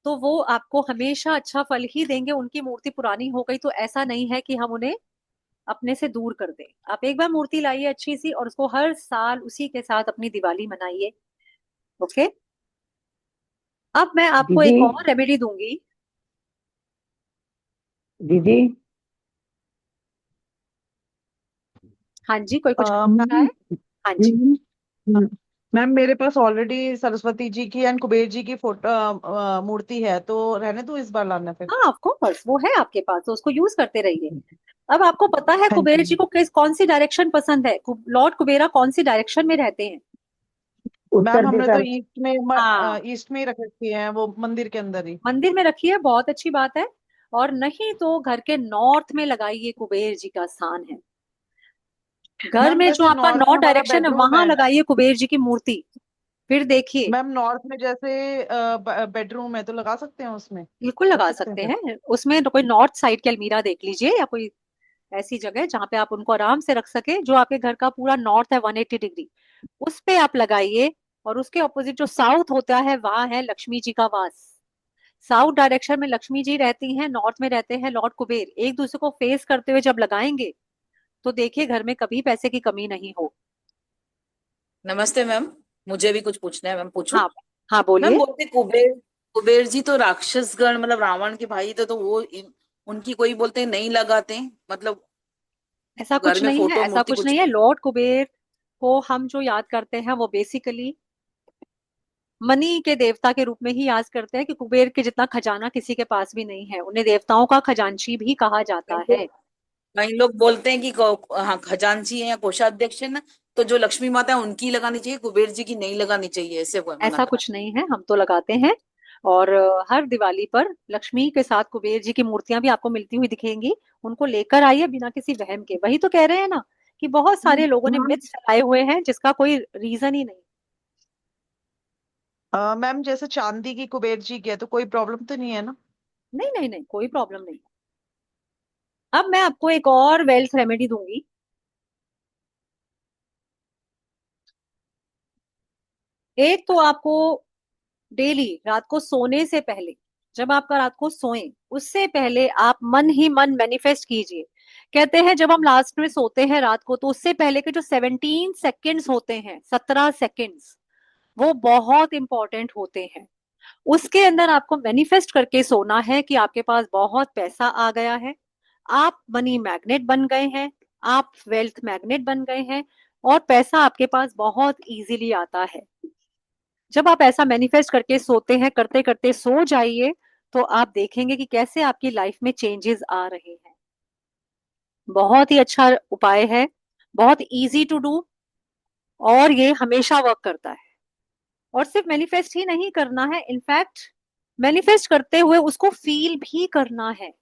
तो वो आपको हमेशा अच्छा फल ही देंगे। उनकी मूर्ति पुरानी हो गई तो ऐसा नहीं है कि हम उन्हें अपने से दूर कर दे। आप एक बार मूर्ति लाइए अच्छी सी और उसको हर साल उसी के साथ अपनी दिवाली मनाइए। ओके। अब मैं आपको दीदी। एक और रेमेडी दूंगी। दीदी। हाँ जी, कोई कुछ पूछ रहा मैम। है? हाँ जी। मैम। मैम, मेरे पास ऑलरेडी सरस्वती जी की एंड कुबेर जी की फोटो मूर्ति है, तो रहने दो, इस बार लाना फिर। हाँ ऑफ कोर्स, वो है आपके पास तो उसको यूज करते रहिए। अब आपको पता है थैंक कुबेर यू। जी को किस कौन सी डायरेक्शन पसंद है? लॉर्ड कुबेरा कौन सी डायरेक्शन में रहते हैं? मैम, उत्तर हमने तो दिशा। ईस्ट में हाँ, ईस्ट में ही रख रखी है, वो मंदिर के अंदर ही। मंदिर में रखिए, बहुत अच्छी बात है। और नहीं तो घर के नॉर्थ में लगाइए, कुबेर जी का स्थान है। घर मैम, में जो वैसे आपका नॉर्थ में नॉर्थ हमारा डायरेक्शन है बेडरूम वहां है। लगाइए कुबेर जी की मूर्ति, फिर देखिए। मैम, नॉर्थ में जैसे बेडरूम है, तो लगा सकते हैं उसमें। बिल्कुल रख लगा सकते हैं सकते फिर। हैं उसमें। तो कोई नॉर्थ साइड की अलमीरा देख लीजिए, या कोई ऐसी जगह जहां पे आप उनको आराम से रख सके, जो आपके घर का पूरा नॉर्थ है 180 डिग्री, उस पे आप लगाइए। और उसके ऑपोजिट जो साउथ होता है वहां है लक्ष्मी जी का वास। साउथ डायरेक्शन में लक्ष्मी जी रहती हैं, नॉर्थ में रहते हैं लॉर्ड कुबेर। एक दूसरे को फेस करते हुए जब लगाएंगे तो देखिए घर में कभी पैसे की कमी नहीं हो। नमस्ते मैम। मुझे भी कुछ पूछना है मैम, पूछूं? हाँ, हाँ मैम बोलिए। बोलते कुबेर, कुबेर जी तो राक्षस गण मतलब रावण के भाई थे, तो वो उनकी कोई बोलते हैं नहीं लगाते हैं, मतलब ऐसा घर कुछ में नहीं है, फोटो ऐसा मूर्ति कुछ कुछ नहीं है। भी? लॉर्ड कुबेर को हम जो याद करते हैं वो बेसिकली मनी के देवता के रूप में ही याद करते हैं, कि कुबेर के जितना खजाना किसी के पास भी नहीं है। उन्हें देवताओं का खजांची भी कहा जाता है। कई लोग बोलते हैं कि हाँ खजांची है या कोषाध्यक्ष है ना, तो जो लक्ष्मी माता है उनकी लगानी चाहिए, कुबेर जी की नहीं लगानी चाहिए, ऐसे वो मना ऐसा कर। कुछ नहीं है, हम तो लगाते हैं। और हर दिवाली पर लक्ष्मी के साथ कुबेर जी की मूर्तियां भी आपको मिलती हुई दिखेंगी। उनको लेकर आइए बिना किसी वहम के। वही तो कह रहे हैं ना कि बहुत सारे लोगों ने मैम मिथ्स फैलाए हुए हैं जिसका कोई रीजन ही नहीं। मैम जैसे चांदी की कुबेर जी की है तो कोई प्रॉब्लम तो नहीं है ना? नहीं नहीं नहीं, कोई प्रॉब्लम नहीं। अब मैं आपको एक और वेल्थ रेमेडी दूंगी। एक तो आपको डेली रात को सोने से पहले, जब आपका रात को सोएं उससे पहले आप मन ही मन मैनिफेस्ट कीजिए। कहते हैं जब हम लास्ट में सोते हैं रात को तो उससे पहले के जो 17 सेकेंड्स होते हैं, 17 सेकेंड्स, वो बहुत इंपॉर्टेंट होते हैं। उसके अंदर आपको मैनिफेस्ट करके सोना है कि आपके पास बहुत पैसा आ गया है, आप मनी मैग्नेट बन गए हैं, आप वेल्थ मैग्नेट बन गए हैं, और पैसा आपके पास बहुत इजीली आता है। जब आप ऐसा मैनिफेस्ट करके सोते हैं, करते करते सो जाइए, तो आप देखेंगे कि कैसे आपकी लाइफ में चेंजेस आ रहे हैं। बहुत ही अच्छा उपाय है, बहुत इजी टू डू, और ये हमेशा वर्क करता है। और सिर्फ मैनिफेस्ट ही नहीं करना है, इनफैक्ट मैनिफेस्ट करते हुए उसको फील भी करना है।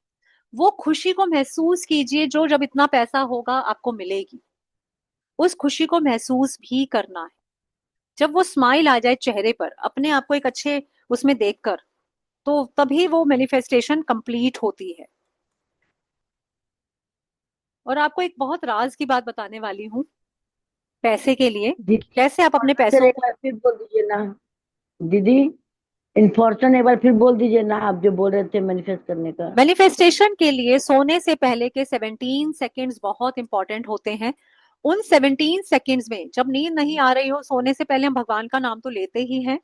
वो खुशी को महसूस कीजिए जो जब इतना पैसा होगा आपको मिलेगी, उस खुशी को महसूस भी करना है। जब वो स्माइल आ जाए चेहरे पर अपने आप को एक अच्छे उसमें देखकर, तो तभी वो मैनिफेस्टेशन कंप्लीट होती है। और आपको एक बहुत राज की बात बताने वाली हूँ पैसे के लिए, दीदी, कैसे आप अपने इन्फॉर्मेशन पैसों एक को। बार फिर बोल दीजिए ना। दीदी, इन्फॉर्मेशन एक बार फिर बोल दीजिए ना, आप जो बोल रहे थे मैनिफेस्ट करने का। मैनिफेस्टेशन के लिए सोने से पहले के 17 सेकेंड्स बहुत इंपॉर्टेंट होते हैं। उन 17 सेकेंड्स में जब नींद नहीं आ रही हो, सोने से पहले हम भगवान का नाम तो लेते ही हैं,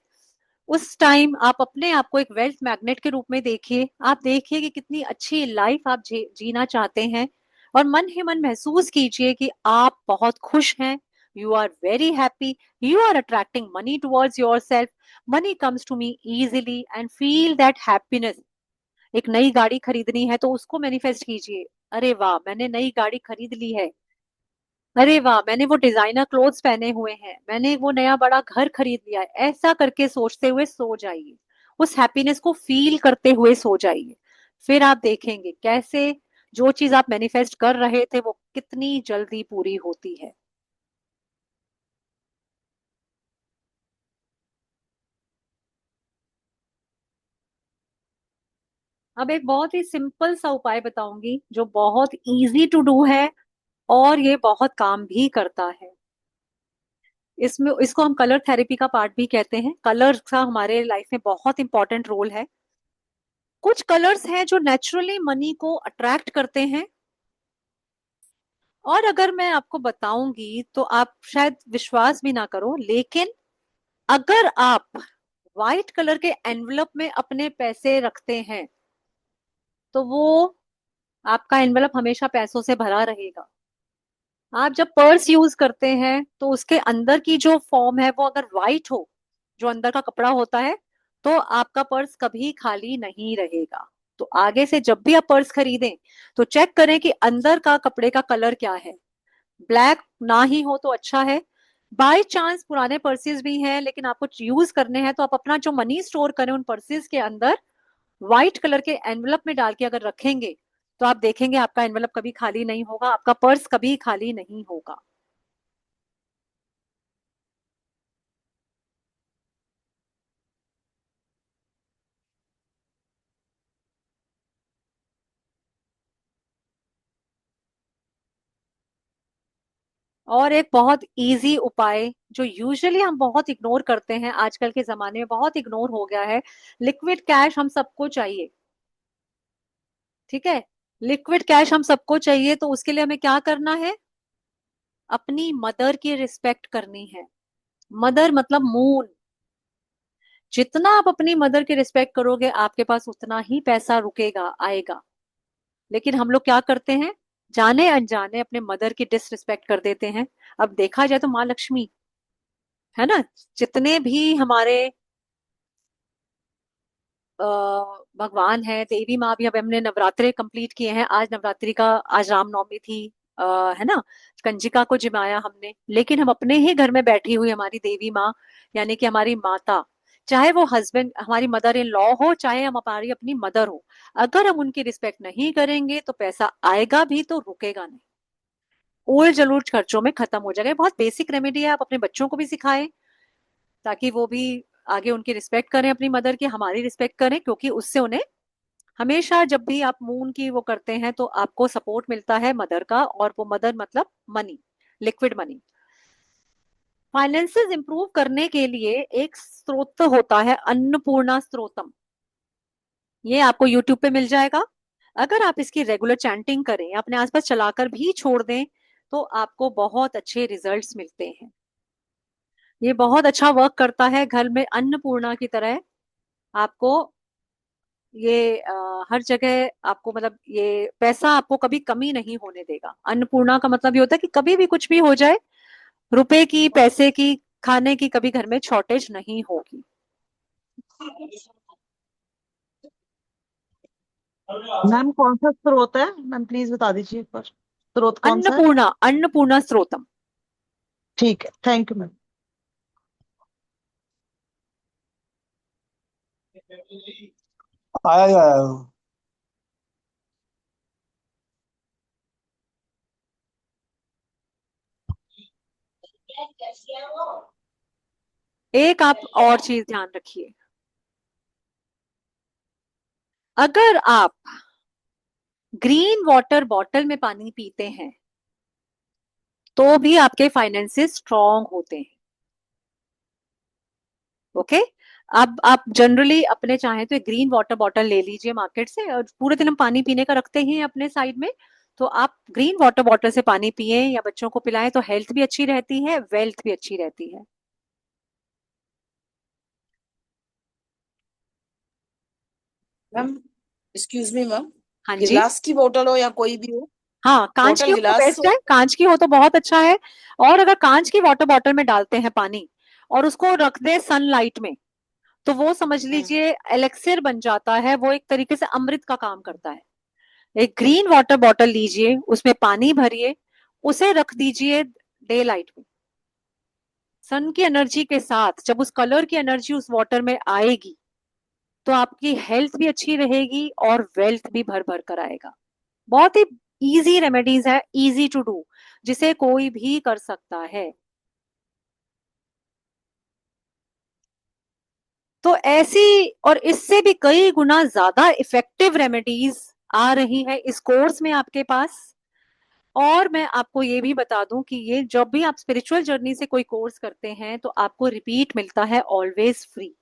उस टाइम आप अपने आप को एक वेल्थ मैग्नेट के रूप में देखिए। आप देखिए कि कितनी अच्छी लाइफ आप जीना चाहते हैं, और मन ही मन महसूस कीजिए कि आप बहुत खुश हैं। You are very happy, you are attracting money towards your self, money comes to me easily, and feel that happiness. एक नई गाड़ी खरीदनी है तो उसको मैनिफेस्ट कीजिए। अरे वाह, मैंने नई गाड़ी खरीद ली है। अरे वाह, मैंने वो डिजाइनर क्लोथ्स पहने हुए हैं, मैंने वो नया बड़ा घर खरीद लिया है। ऐसा करके सोचते हुए सो जाइए, उस हैप्पीनेस को फील करते हुए सो जाइए। फिर आप देखेंगे कैसे जो चीज आप मैनिफेस्ट कर रहे थे वो कितनी जल्दी पूरी होती है। अब एक बहुत ही सिंपल सा उपाय बताऊंगी जो बहुत इजी टू डू है, और ये बहुत काम भी करता है। इसमें इसको हम कलर थेरेपी का पार्ट भी कहते हैं। कलर का हमारे लाइफ में बहुत इंपॉर्टेंट रोल है। कुछ कलर्स हैं जो नेचुरली मनी को अट्रैक्ट करते हैं, और अगर मैं आपको बताऊंगी तो आप शायद विश्वास भी ना करो, लेकिन अगर आप व्हाइट कलर के एनवलप में अपने पैसे रखते हैं तो वो आपका एनवलप हमेशा पैसों से भरा रहेगा। आप जब पर्स यूज करते हैं तो उसके अंदर की जो फॉर्म है वो अगर व्हाइट हो, जो अंदर का कपड़ा होता है, तो आपका पर्स कभी खाली नहीं रहेगा। तो आगे से जब भी आप पर्स खरीदें तो चेक करें कि अंदर का कपड़े का कलर क्या है। ब्लैक ना ही हो तो अच्छा है। बाय चांस पुराने पर्सेस भी हैं लेकिन आपको यूज करने हैं, तो आप अपना जो मनी स्टोर करें उन पर्सेस के अंदर व्हाइट कलर के एनवलप में डाल के अगर रखेंगे, तो आप देखेंगे आपका एनवलप कभी खाली नहीं होगा, आपका पर्स कभी खाली नहीं होगा। और एक बहुत इजी उपाय जो यूजुअली हम बहुत इग्नोर करते हैं, आजकल के जमाने में बहुत इग्नोर हो गया है। लिक्विड कैश हम सबको चाहिए, ठीक है। लिक्विड कैश हम सबको चाहिए, तो उसके लिए हमें क्या करना है? अपनी मदर की रिस्पेक्ट करनी है। मदर मतलब मून। जितना आप अपनी मदर की रिस्पेक्ट करोगे, आपके पास उतना ही पैसा रुकेगा, आएगा। लेकिन हम लोग क्या करते हैं? जाने अनजाने अपने मदर की डिसरिस्पेक्ट कर देते हैं। अब देखा जाए तो माँ लक्ष्मी है ना, जितने भी हमारे अ, भगवान है, देवी माँ भी। अब हमने नवरात्रे कंप्लीट किए हैं, आज नवरात्रि का, आज रामनवमी थी, है ना। कंजिका को जिमाया हमने, लेकिन हम अपने ही घर में बैठी हुई हमारी देवी माँ, यानी कि हमारी माता, चाहे वो हस्बैंड हमारी मदर इन लॉ हो, चाहे हम हमारी अपनी मदर हो, अगर हम उनकी रिस्पेक्ट नहीं करेंगे तो पैसा आएगा भी तो रुकेगा नहीं, उड़ जलूल खर्चों में खत्म हो जाएगा। ये बहुत बेसिक रेमेडी है, आप अपने बच्चों को भी सिखाएं, ताकि वो भी आगे उनकी रिस्पेक्ट करें, अपनी मदर की, हमारी रिस्पेक्ट करें, क्योंकि उससे उन्हें हमेशा, जब भी आप मून की वो करते हैं तो आपको सपोर्ट मिलता है मदर का, और वो मदर मतलब money, liquid money. Finances improve करने के लिए एक स्रोत होता है, अन्नपूर्णा स्त्रोतम। ये आपको यूट्यूब पे मिल जाएगा। अगर आप इसकी रेगुलर चैंटिंग करें, अपने आसपास चलाकर भी छोड़ दें, तो आपको बहुत अच्छे रिजल्ट्स मिलते हैं। ये बहुत अच्छा वर्क करता है, घर में अन्नपूर्णा की तरह। आपको ये हर जगह आपको, मतलब ये पैसा आपको कभी कमी नहीं होने देगा। अन्नपूर्णा का मतलब ये होता है कि कभी भी कुछ भी हो जाए, रुपए की, पैसे की, खाने की, कभी घर में शॉर्टेज नहीं होगी। मैम कौन सा स्रोत है? मैम प्लीज बता दीजिए एक बार, स्रोत कौन सा है? अन्नपूर्णा, अन्नपूर्णा स्त्रोतम। ठीक है, थैंक यू मैम। आया ही आया। एक आप और चीज ध्यान रखिए, अगर आप ग्रीन वाटर बॉटल में पानी पीते हैं तो भी आपके फाइनेंसेस स्ट्रांग होते हैं। ओके। अब आप जनरली अपने चाहें तो एक ग्रीन वाटर बॉटल ले लीजिए मार्केट से, और पूरे दिन हम पानी पीने का रखते ही हैं अपने साइड में, तो आप ग्रीन वाटर बॉटल से पानी पिए या बच्चों को पिलाएं, तो हेल्थ भी अच्छी रहती है, वेल्थ भी अच्छी रहती है। मैम, एक्सक्यूज मी मैम, हाँ जी। गिलास की बोतल हो या कोई भी हो, हाँ, कांच की बोतल हो तो गिलास बेस्ट हो। है, कांच की हो तो बहुत अच्छा है। और अगर कांच की वाटर बॉटल में डालते हैं पानी और उसको रख दे सनलाइट में, तो वो समझ हम्म। लीजिए एलेक्सिर बन जाता है, वो एक तरीके से अमृत का काम करता है। एक ग्रीन वाटर बॉटल लीजिए, उसमें पानी भरिए, उसे रख दीजिए डे लाइट में, सन की एनर्जी के साथ। जब उस कलर की एनर्जी उस वाटर में आएगी, तो आपकी हेल्थ भी अच्छी रहेगी और वेल्थ भी भर भर कर आएगा। बहुत ही इजी रेमेडीज है, इजी टू डू, जिसे कोई भी कर सकता है। तो ऐसी और इससे भी कई गुना ज्यादा इफेक्टिव रेमेडीज आ रही है इस कोर्स में आपके पास। और मैं आपको ये भी बता दूं कि ये जब भी आप स्पिरिचुअल जर्नी से कोई कोर्स करते हैं तो आपको रिपीट मिलता है, ऑलवेज फ्री।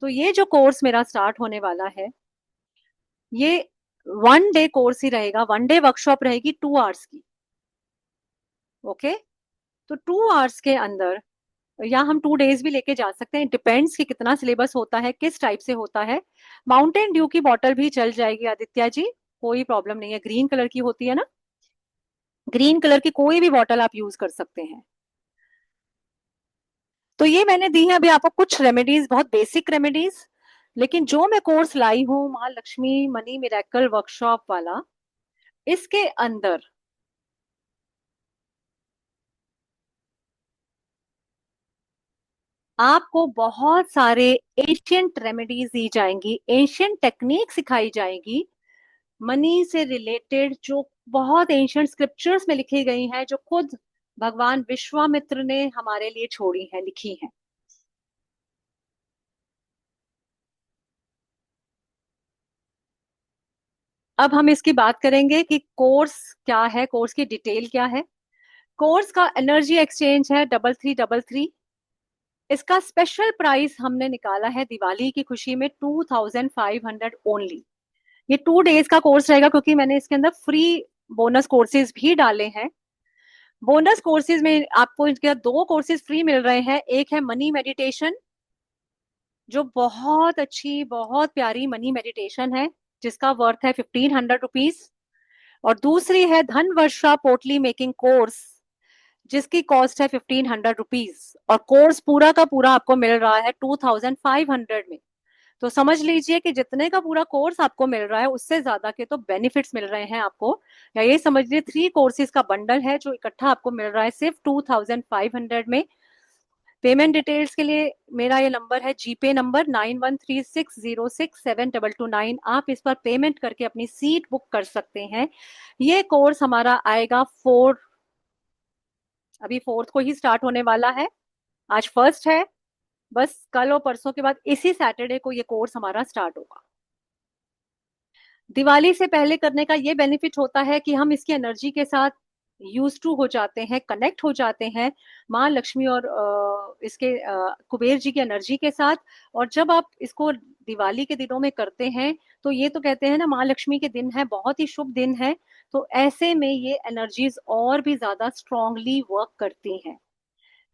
तो ये जो कोर्स मेरा स्टार्ट होने वाला है, ये 1 डे कोर्स ही रहेगा, 1 डे वर्कशॉप रहेगी, 2 आवर्स की। ओके। तो 2 आवर्स के अंदर, या हम 2 डेज भी लेके जा सकते हैं, डिपेंड्स कि कितना सिलेबस होता है, किस टाइप से होता है। माउंटेन ड्यू की बॉटल भी चल जाएगी आदित्य जी, कोई प्रॉब्लम नहीं है, ग्रीन कलर की होती है ना, ग्रीन कलर की कोई भी बॉटल आप यूज कर सकते हैं। तो ये मैंने दी है अभी आपको कुछ रेमेडीज, बहुत बेसिक रेमेडीज। लेकिन जो मैं कोर्स लाई हूँ, माँ लक्ष्मी मनी मिरेकल वर्कशॉप वाला, इसके अंदर आपको बहुत सारे एशियंट रेमेडीज दी जाएंगी, एशियंट टेक्निक सिखाई जाएगी, मनी से रिलेटेड, जो बहुत एंशियंट स्क्रिप्चर्स में लिखी गई हैं, जो खुद भगवान विश्वामित्र ने हमारे लिए छोड़ी हैं, लिखी हैं। अब हम इसकी बात करेंगे कि कोर्स क्या है, कोर्स की डिटेल क्या है। कोर्स का एनर्जी एक्सचेंज है 3333। इसका स्पेशल प्राइस हमने निकाला है दिवाली की खुशी में 2500 ओनली। ये 2 डेज का कोर्स रहेगा, क्योंकि मैंने इसके अंदर फ्री बोनस कोर्सेज भी डाले हैं। बोनस कोर्सेज में आपको इसके 2 कोर्सेज फ्री मिल रहे हैं। एक है मनी मेडिटेशन, जो बहुत अच्छी बहुत प्यारी मनी मेडिटेशन है, जिसका वर्थ है 1500 रुपीज। और दूसरी है धन वर्षा पोटली मेकिंग कोर्स, जिसकी कॉस्ट है 1500 रुपीज। और कोर्स पूरा का पूरा आपको मिल रहा है 2500 में। तो समझ लीजिए कि जितने का पूरा कोर्स आपको मिल रहा है, उससे ज्यादा के तो बेनिफिट्स मिल रहे हैं आपको। या ये समझ लीजिए 3 कोर्सेज का बंडल है, जो इकट्ठा आपको मिल रहा है सिर्फ 2500 में। पेमेंट डिटेल्स के लिए मेरा ये नंबर है, जीपे नंबर 9136067229। आप इस पर पेमेंट करके अपनी सीट बुक कर सकते हैं। ये कोर्स हमारा आएगा अभी 4th को ही स्टार्ट होने वाला है। आज 1st है, बस कल और परसों के बाद इसी सैटरडे को ये कोर्स हमारा स्टार्ट होगा। दिवाली से पहले करने का ये बेनिफिट होता है कि हम इसकी एनर्जी के साथ यूज टू हो जाते हैं, कनेक्ट हो जाते हैं माँ लक्ष्मी और इसके कुबेर जी की एनर्जी के साथ। और जब आप इसको दिवाली के दिनों में करते हैं, तो ये तो कहते हैं ना, माँ लक्ष्मी के दिन है, बहुत ही शुभ दिन है। तो ऐसे में ये एनर्जीज और भी ज्यादा स्ट्रांगली वर्क करती हैं।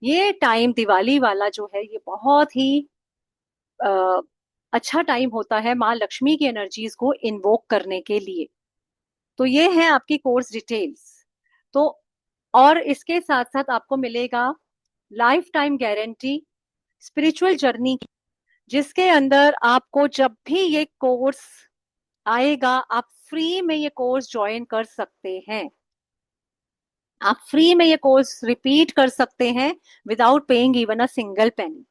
ये टाइम दिवाली वाला जो है, ये बहुत ही अ, अच्छा टाइम होता है माँ लक्ष्मी की एनर्जीज को इन्वोक करने के लिए। तो ये है आपकी कोर्स डिटेल्स। तो और इसके साथ साथ आपको मिलेगा life time guarantee spiritual journey की, जिसके अंदर आपको जब भी ये कोर्स आएगा, आप फ्री में ये कोर्स ज्वाइन कर सकते हैं। आप फ्री में ये कोर्स रिपीट कर सकते हैं without paying even a single penny.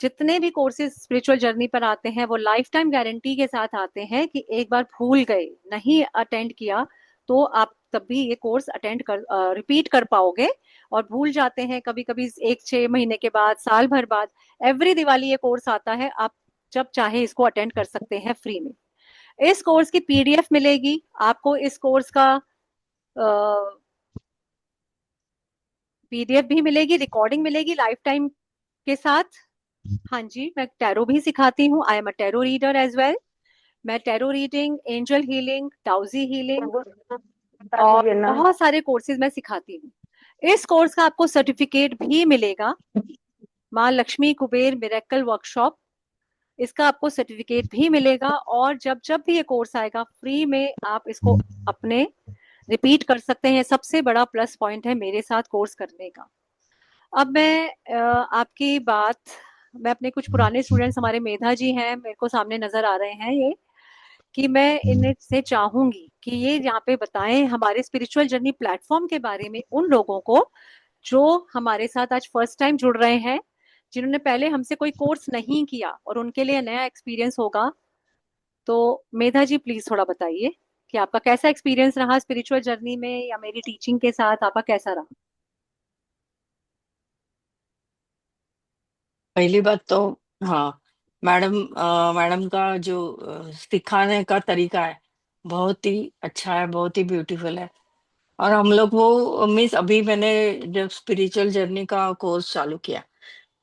जितने भी कोर्सेज स्पिरिचुअल जर्नी पर आते हैं, वो लाइफ टाइम गारंटी के साथ आते हैं कि एक बार भूल गए, नहीं अटेंड किया, तो आप तब भी ये कोर्स अटेंड कर रिपीट कर पाओगे। और भूल जाते हैं कभी कभी 1-6 महीने के बाद, साल भर बाद, एवरी दिवाली ये कोर्स आता है। आप जब चाहे इसको अटेंड कर सकते हैं फ्री में। इस कोर्स की पीडीएफ मिलेगी आपको। इस कोर्स का पीडीएफ भी मिलेगी, रिकॉर्डिंग मिलेगी लाइफ टाइम के साथ। हाँ जी, मैं टैरो भी सिखाती हूँ। I am a tarot reader as well. मैं टैरो रीडिंग, एंजल हीलिंग, टाउजी हीलिंग और ये ना बहुत सारे कोर्सेज मैं सिखाती हूँ। इस कोर्स का आपको सर्टिफिकेट भी मिलेगा, माँ लक्ष्मी कुबेर मिरेकल वर्कशॉप। इसका आपको सर्टिफिकेट भी मिलेगा। और जब जब भी ये कोर्स आएगा, फ्री में आप इसको अपने रिपीट कर सकते हैं। सबसे बड़ा प्लस पॉइंट है मेरे साथ कोर्स करने का। अब आपकी बात, मैं अपने कुछ पुराने स्टूडेंट्स, हमारे मेधा जी हैं, मेरे को सामने नजर आ रहे हैं ये, कि मैं इनसे चाहूंगी कि ये यहाँ पे बताएं हमारे स्पिरिचुअल जर्नी प्लेटफॉर्म के बारे में उन लोगों को जो हमारे साथ आज फर्स्ट टाइम जुड़ रहे हैं, जिन्होंने पहले हमसे कोई कोर्स नहीं किया और उनके लिए नया एक्सपीरियंस होगा। तो मेधा जी प्लीज थोड़ा बताइए कि आपका कैसा एक्सपीरियंस रहा स्पिरिचुअल जर्नी में, या मेरी टीचिंग के साथ आपका कैसा रहा। पहली बात तो, हाँ, मैडम का जो सिखाने का तरीका है, बहुत ही अच्छा है, बहुत ही ब्यूटीफुल है। और हम लोग वो मिस अभी मैंने जब स्पिरिचुअल जर्नी का कोर्स चालू किया,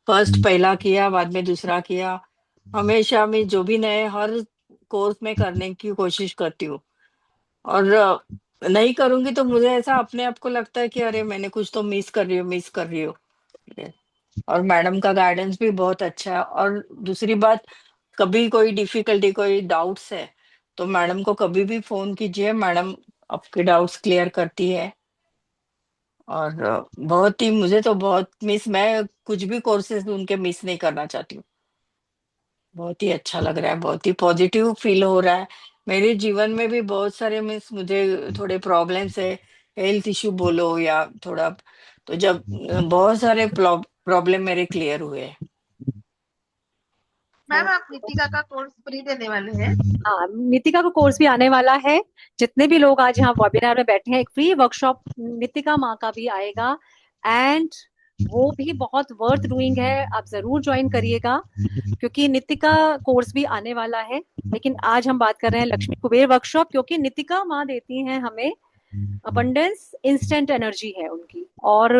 फर्स्ट पहला किया, बाद में दूसरा किया। हमेशा मैं जो भी नए हर कोर्स में करने की कोशिश करती हूँ। और नहीं करूंगी तो मुझे ऐसा अपने आप को लगता है कि अरे मैंने कुछ तो मिस कर रही हूँ। और मैडम का गाइडेंस भी बहुत अच्छा है। और दूसरी बात, कभी कोई डिफिकल्टी, कोई डाउट्स है, तो मैडम को कभी भी फोन कीजिए, मैडम आपके डाउट्स क्लियर करती है। और बहुत ही, मुझे तो बहुत मैं कुछ भी कोर्सेज उनके मिस नहीं करना चाहती हूँ। बहुत ही अच्छा लग रहा है, बहुत ही पॉजिटिव फील हो रहा है। मेरे जीवन में भी बहुत सारे मुझे थोड़े प्रॉब्लम्स है, हेल्थ इश्यू बोलो या थोड़ा, तो जब बहुत सारे प्रॉब्लम मेरे क्लियर हुए हैं। मैम आप नितिका का कोर्स फ्री देने वाले हैं? हाँ, नितिका का कोर्स भी आने वाला है। जितने भी लोग आज यहाँ वेबिनार में बैठे हैं, एक फ्री वर्कशॉप नितिका माँ का भी आएगा। एंड वो भी बहुत वर्थ डूइंग है, आप जरूर ज्वाइन करिएगा, क्योंकि नितिका कोर्स भी आने वाला है। लेकिन आज हम बात कर रहे हैं लक्ष्मी कुबेर वर्कशॉप, क्योंकि नितिका माँ देती हैं हमें अबंडेंस इंस्टेंट एनर्जी है उनकी, और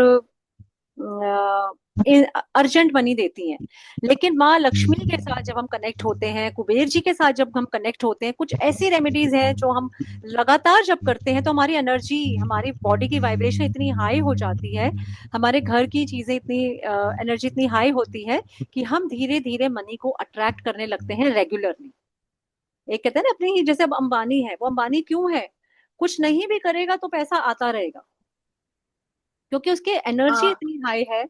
अर्जेंट मनी देती हैं। लेकिन माँ लक्ष्मी के साथ जब हम कनेक्ट होते हैं, कुबेर जी के साथ जब हम कनेक्ट होते हैं, कुछ ऐसी रेमेडीज हैं जो हम लगातार जब करते हैं तो हमारी एनर्जी, हमारी बॉडी की वाइब्रेशन इतनी हाई हो जाती है, हमारे घर की चीजें इतनी एनर्जी इतनी हाई होती है कि हम धीरे धीरे मनी को अट्रैक्ट करने लगते हैं रेगुलरली। एक कहते हैं ना अपनी, जैसे अब अंबानी है, वो अंबानी क्यों है? कुछ नहीं भी करेगा तो पैसा आता रहेगा, क्योंकि उसकी एनर्जी हाँ। इतनी हाई है।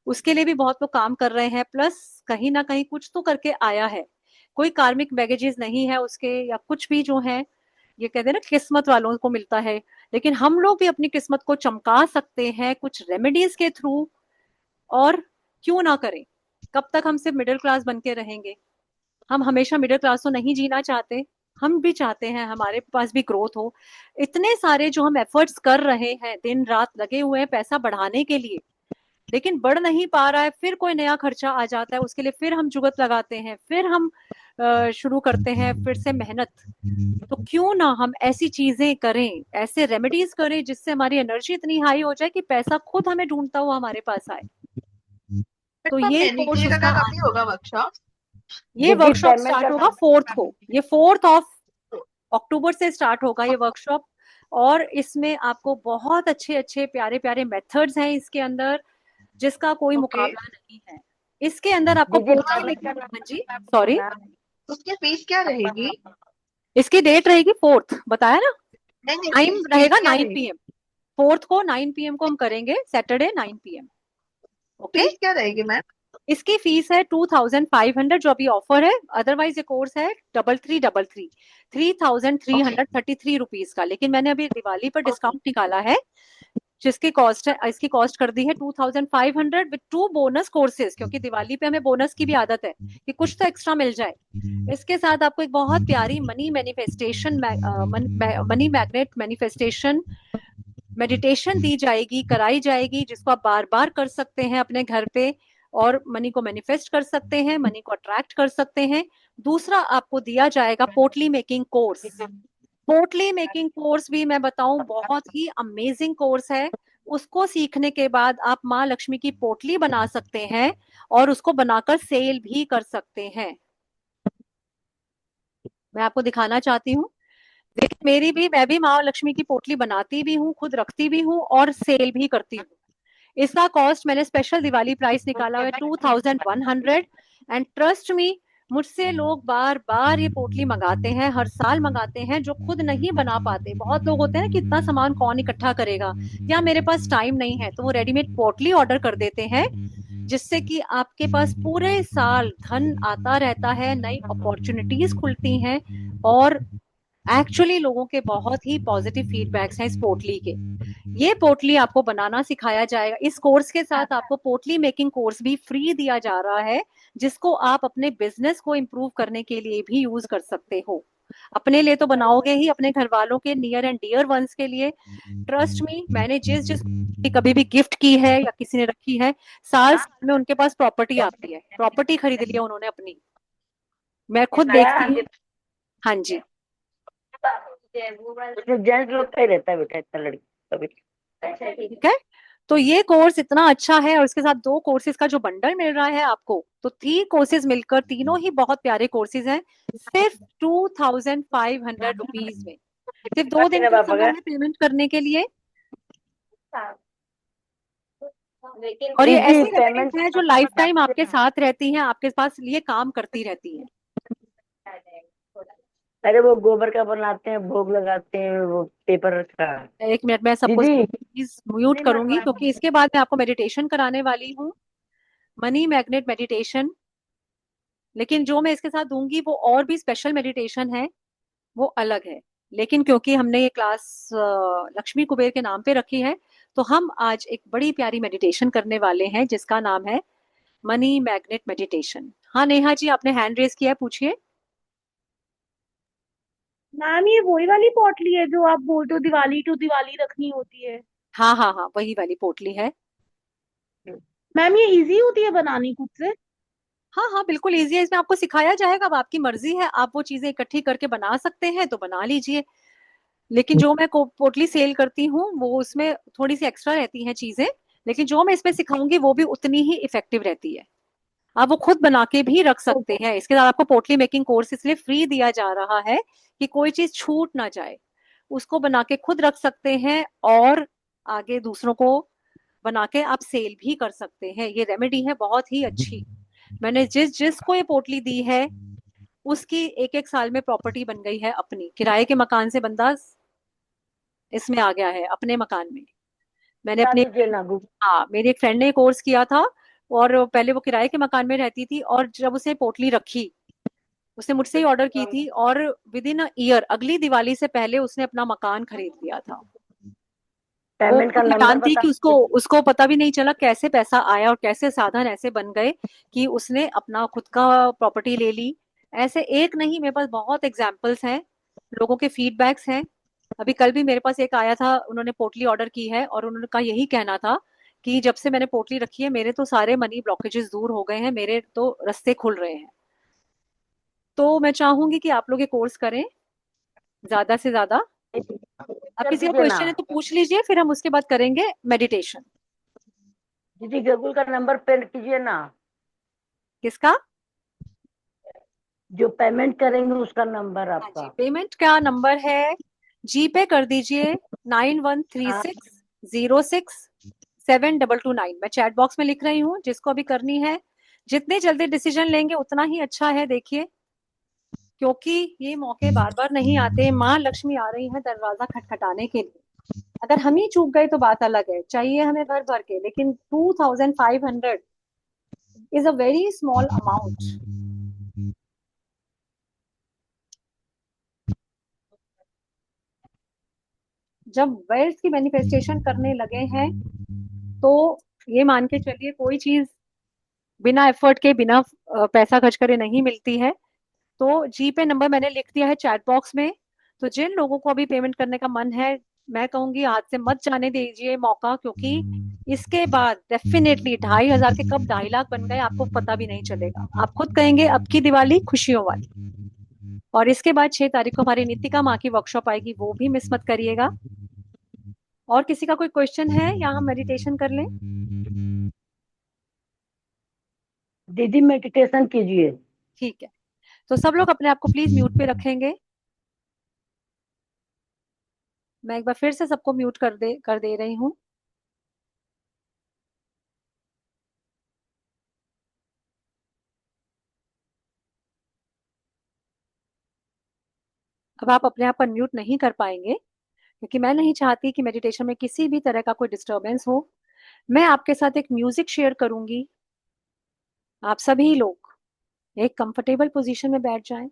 उसके लिए भी बहुत लोग काम कर रहे हैं, प्लस कहीं ना कहीं कुछ तो करके आया है, कोई कार्मिक बैगेजेस नहीं है उसके, या कुछ भी जो है, ये कहते हैं ना किस्मत वालों को मिलता है। लेकिन हम लोग भी अपनी किस्मत को चमका सकते हैं कुछ रेमेडीज के थ्रू। और क्यों ना करें? कब तक हम सिर्फ मिडिल क्लास बन के रहेंगे? हम हमेशा मिडिल क्लास तो नहीं जीना चाहते, हम भी चाहते हैं हमारे पास भी ग्रोथ हो। इतने सारे जो हम एफर्ट्स कर रहे हैं, दिन रात लगे हुए हैं पैसा बढ़ाने के लिए, लेकिन बढ़ नहीं पा रहा है, फिर कोई नया खर्चा आ जाता है, उसके लिए फिर हम जुगत लगाते हैं, फिर हम शुरू करते हैं फिर से मेहनत। तो क्यों ना हम ऐसी चीजें करें, ऐसे रेमेडीज करें जिससे हमारी एनर्जी इतनी हाई हो जाए कि पैसा खुद हमें ढूंढता हुआ हमारे पास आए। बट तो मैम ये कोर्स मैनिक्योर उसका का आज कभी होगा वर्कशॉप? ये दीदी वर्कशॉप पेमेंट स्टार्ट का होगा 4th को, ये 4th ऑफ अक्टूबर से स्टार्ट होगा ये वर्कशॉप। और इसमें आपको बहुत अच्छे अच्छे प्यारे प्यारे मेथड्स हैं इसके अंदर, जिसका कोई ओके। मुकाबला नहीं है। इसके अंदर आपको दीदी पोटली में, पेमेंट का हाँ जी, सॉरी, उसकी फीस क्या रहेगी? इसकी डेट रहेगी 4th, बताया ना। नहीं नहीं, टाइम फीस फीस रहेगा क्या 9 रहेगी? PM, 4th को 9 PM को हम करेंगे, सैटरडे 9 PM। ओके। फीस क्या रहेगी मैम? इसकी फीस है 2500 जो अभी ऑफर है, अदरवाइज ये कोर्स है 3333, ओके 3333 रुपीज का। लेकिन मैंने अभी दिवाली पर ओके। डिस्काउंट निकाला है, जिसकी कॉस्ट है, इसकी कॉस्ट कर दी है 2500 विद 2 बोनस कोर्सेज, क्योंकि दिवाली पे हमें बोनस की भी आदत है कि कुछ तो एक्स्ट्रा मिल जाए। इसके साथ आपको एक बहुत प्यारी money manifestation, money magnet manifestation meditation दी जाएगी, कराई जाएगी, जिसको आप बार बार कर सकते हैं अपने घर पे, और मनी को मैनिफेस्ट कर सकते हैं, मनी को अट्रैक्ट कर सकते हैं। दूसरा आपको दिया जाएगा पोटली मेकिंग कोर्स। पोटली मेकिंग कोर्स भी मैं बताऊं बहुत ही अमेजिंग कोर्स है। उसको सीखने के बाद आप माँ लक्ष्मी की पोटली बना सकते हैं, और उसको बनाकर सेल भी कर सकते हैं। मैं आपको दिखाना चाहती हूँ। देखिए, मैं भी माँ लक्ष्मी की पोटली बनाती भी हूँ, खुद रखती भी हूँ और सेल भी करती हूँ। इसका कॉस्ट मैंने स्पेशल दिवाली प्राइस निकाला हुआ है 2100। एंड ट्रस्ट मी, मुझसे लोग बार बार ये पोटली मंगाते हैं, हर साल मंगाते हैं, जो खुद नहीं बना पाते। बहुत लोग होते हैं ना कि इतना सामान कौन इकट्ठा करेगा, या मेरे पास टाइम नहीं है, तो वो रेडीमेड पोटली ऑर्डर कर देते हैं, जिससे कि आपके पास पूरे साल धन आता रहता है, नई अपॉर्चुनिटीज खुलती हैं। और एक्चुअली लोगों के बहुत ही पॉजिटिव फीडबैक्स हैं इस पोटली के। ये पोटली आपको बनाना सिखाया जाएगा। इस कोर्स के साथ आपको पोटली मेकिंग कोर्स भी फ्री दिया जा रहा है, जिसको आप अपने बिजनेस को इम्प्रूव करने के लिए भी यूज कर सकते हो। अपने लिए तो बनाओगे ही, अपने घर वालों के नियर एंड डियर वंस के लिए। ट्रस्ट मी, मैंने जिस जिस की कभी भी गिफ्ट की है या किसी ने रखी है, साल साल में उनके पास प्रॉपर्टी आती है, प्रॉपर्टी खरीद लिया उन्होंने अपनी, मैं खुद देखती हूँ। हाँ जी। उसमें जेंट्स लोग का ही रहता है बेटा, इतना लड़की कभी। ठीक है। तो ये कोर्स इतना अच्छा है, और इसके साथ 2 कोर्सेज का जो बंडल मिल रहा है आपको, तो 3 कोर्सेज मिलकर तीनों ही बहुत प्यारे कोर्सेज हैं, सिर्फ 2500 रुपीज में। सिर्फ 2 दिन ना का पापा समय का है पेमेंट करने के लिए। और ये दीदी ऐसी पेमेंट। रेमेडीज है जो लाइफ टाइम आपके साथ रहती हैं, आपके पास लिए काम करती रहती हैं। अरे वो गोबर का बनाते हैं, भोग लगाते हैं, वो पेपर का। 1 मिनट में सबको दीदी प्लीज म्यूट करूंगी, क्योंकि इसके बाद मैं आपको मेडिटेशन कराने वाली हूँ, मनी मैग्नेट मेडिटेशन। लेकिन जो मैं इसके साथ दूंगी वो और भी स्पेशल मेडिटेशन है, वो अलग है। लेकिन क्योंकि हमने ये क्लास लक्ष्मी कुबेर के नाम पे रखी है, तो हम आज एक बड़ी प्यारी मेडिटेशन करने वाले हैं, जिसका नाम है मनी मैग्नेट मेडिटेशन। हाँ नेहा जी, आपने हैंड रेज किया है, पूछिए। मैम ये वही वाली पॉटली है जो आप बोलते हो दिवाली टू दिवाली रखनी होती है? हाँ हाँ हाँ, वही वाली पोटली है। मैम ये इजी होती है बनानी खुद से? हाँ हाँ, बिल्कुल इजी है, इसमें आपको सिखाया जाएगा। अब आपकी मर्जी है, आप वो चीजें इकट्ठी करके बना सकते हैं तो बना लीजिए। लेकिन जो मैं पोटली सेल करती हूँ वो उसमें थोड़ी सी एक्स्ट्रा रहती हैं चीजें, लेकिन जो मैं इसमें सिखाऊंगी वो भी उतनी ही इफेक्टिव रहती है। आप वो खुद बना के भी रख सकते हैं। इसके साथ आपको पोटली मेकिंग कोर्स इसलिए फ्री दिया जा रहा है कि कोई चीज छूट ना जाए। उसको बना के खुद रख सकते हैं और आगे दूसरों को बना के आप सेल भी कर सकते हैं। ये रेमेडी है बहुत ही अच्छी। मैंने जिस जिसको ये पोटली दी है उसकी एक एक साल में प्रॉपर्टी बन गई है अपनी। किराए के मकान से बंदा इसमें आ गया है अपने मकान में। मैंने बता अपने, दीजिए ना गूगल। हाँ, मेरी एक फ्रेंड ने कोर्स किया था और पहले वो किराए के मकान में रहती थी, और जब उसने पोटली रखी उसने मुझसे ही ऑर्डर की थी, और विद इन अ ईयर अगली दिवाली से पहले उसने अपना मकान खरीद लिया था। वो पेमेंट का इतनी नंबर हैरान थी बता कि उसको दीजिए। उसको पता भी नहीं चला कैसे पैसा आया और कैसे साधन ऐसे बन गए कि उसने अपना खुद का प्रॉपर्टी ले ली। ऐसे एक नहीं, मेरे पास बहुत एग्जाम्पल्स हैं, लोगों के फीडबैक्स हैं। अभी कल भी मेरे पास एक आया था, उन्होंने पोटली ऑर्डर की है और उन्होंने का यही कहना था कि जब से मैंने पोटली रखी है मेरे तो सारे मनी ब्लॉकेजेस दूर हो गए हैं, मेरे तो रास्ते खुल रहे हैं। तो मैं चाहूंगी कि आप लोग ये कोर्स करें ज्यादा से ज्यादा। आप कर किसी का दीजिए ना। क्वेश्चन है तो पूछ लीजिए, फिर हम उसके बाद करेंगे मेडिटेशन। दीदी गूगल का नंबर पेन कीजिए ना। किसका? जो पेमेंट करेंगे उसका नंबर हाँ आपका। जी, पेमेंट का नंबर है, जी पे कर दीजिए, नाइन वन थ्री हाँ। Six zero six seven double two nine. मैं चैट बॉक्स में लिख रही हूँ जिसको अभी करनी है। जितने जल्दी डिसीजन लेंगे उतना ही अच्छा है, देखिए, क्योंकि ये मौके बार बार नहीं आते। माँ लक्ष्मी आ रही है दरवाजा खटखटाने के लिए। अगर हम ही चूक गए तो बात अलग है, चाहिए हमें भर भर के, लेकिन 2500 is a very small amount. जब वेल्थ की मैनिफेस्टेशन करने लगे हैं तो ये मान के चलिए कोई चीज बिना एफर्ट के, बिना पैसा खर्च करे नहीं मिलती है। तो जी पे नंबर मैंने लिख दिया है चैट बॉक्स में। तो जिन लोगों को अभी पेमेंट करने का मन है, मैं कहूंगी हाथ से मत जाने दीजिए मौका, क्योंकि इसके बाद डेफिनेटली 2500 के कब 2.5 लाख बन गए आपको पता भी नहीं चलेगा। आप खुद कहेंगे अब की दिवाली खुशियों वाली। और इसके बाद 6 तारीख को हमारी नीतिका माँ की वर्कशॉप आएगी, वो भी मिस मत करिएगा। और किसी का कोई क्वेश्चन है या हम मेडिटेशन कर लें? दीदी मेडिटेशन कीजिए। ठीक है, तो सब लोग अपने आप को प्लीज म्यूट पे रखेंगे। मैं एक बार फिर से सबको म्यूट कर दे रही हूँ। अब आप अपने आप पर म्यूट नहीं कर पाएंगे, क्योंकि मैं नहीं चाहती कि मेडिटेशन में किसी भी तरह का कोई डिस्टरबेंस हो। मैं आपके साथ एक म्यूजिक शेयर करूंगी, आप सभी लोग एक कंफर्टेबल पोजीशन में बैठ जाएं।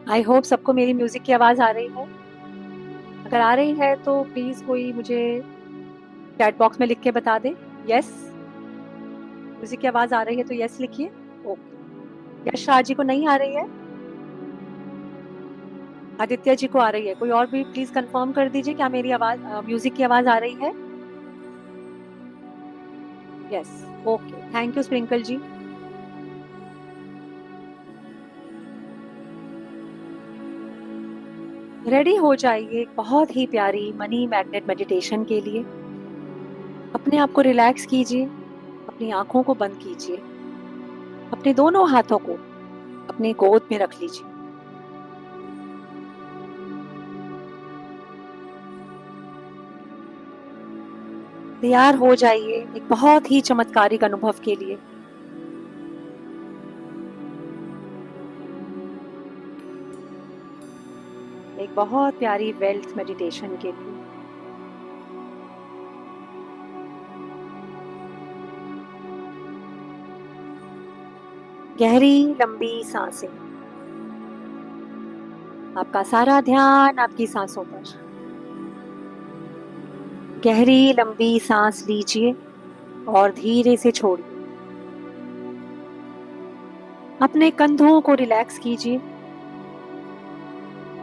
आई होप सबको मेरी म्यूजिक की आवाज आ रही है। अगर आ रही है तो प्लीज कोई मुझे चैट बॉक्स में लिख के बता दे यस। म्यूजिक की आवाज आ रही है तो यस लिखिए। ओके, यश राज जी को नहीं आ रही है? आदित्य जी को आ रही है? कोई और भी प्लीज कंफर्म कर दीजिए, क्या मेरी आवाज, म्यूजिक की आवाज आ रही है? Yes, okay, thank you sprinkle ji. Ready हो जाइए एक बहुत ही प्यारी मनी मैग्नेट मेडिटेशन के लिए। अपने आप को रिलैक्स कीजिए, अपनी आंखों को बंद कीजिए, अपने दोनों हाथों को अपनी गोद में रख लीजिए। तैयार हो जाइए एक बहुत ही चमत्कारिक अनुभव के लिए। एक बहुत प्यारी वेल्थ मेडिटेशन के लिए। गहरी लंबी सांसें, आपका सारा ध्यान आपकी सांसों पर। गहरी लंबी सांस लीजिए और धीरे से छोड़िए। अपने कंधों को रिलैक्स कीजिए,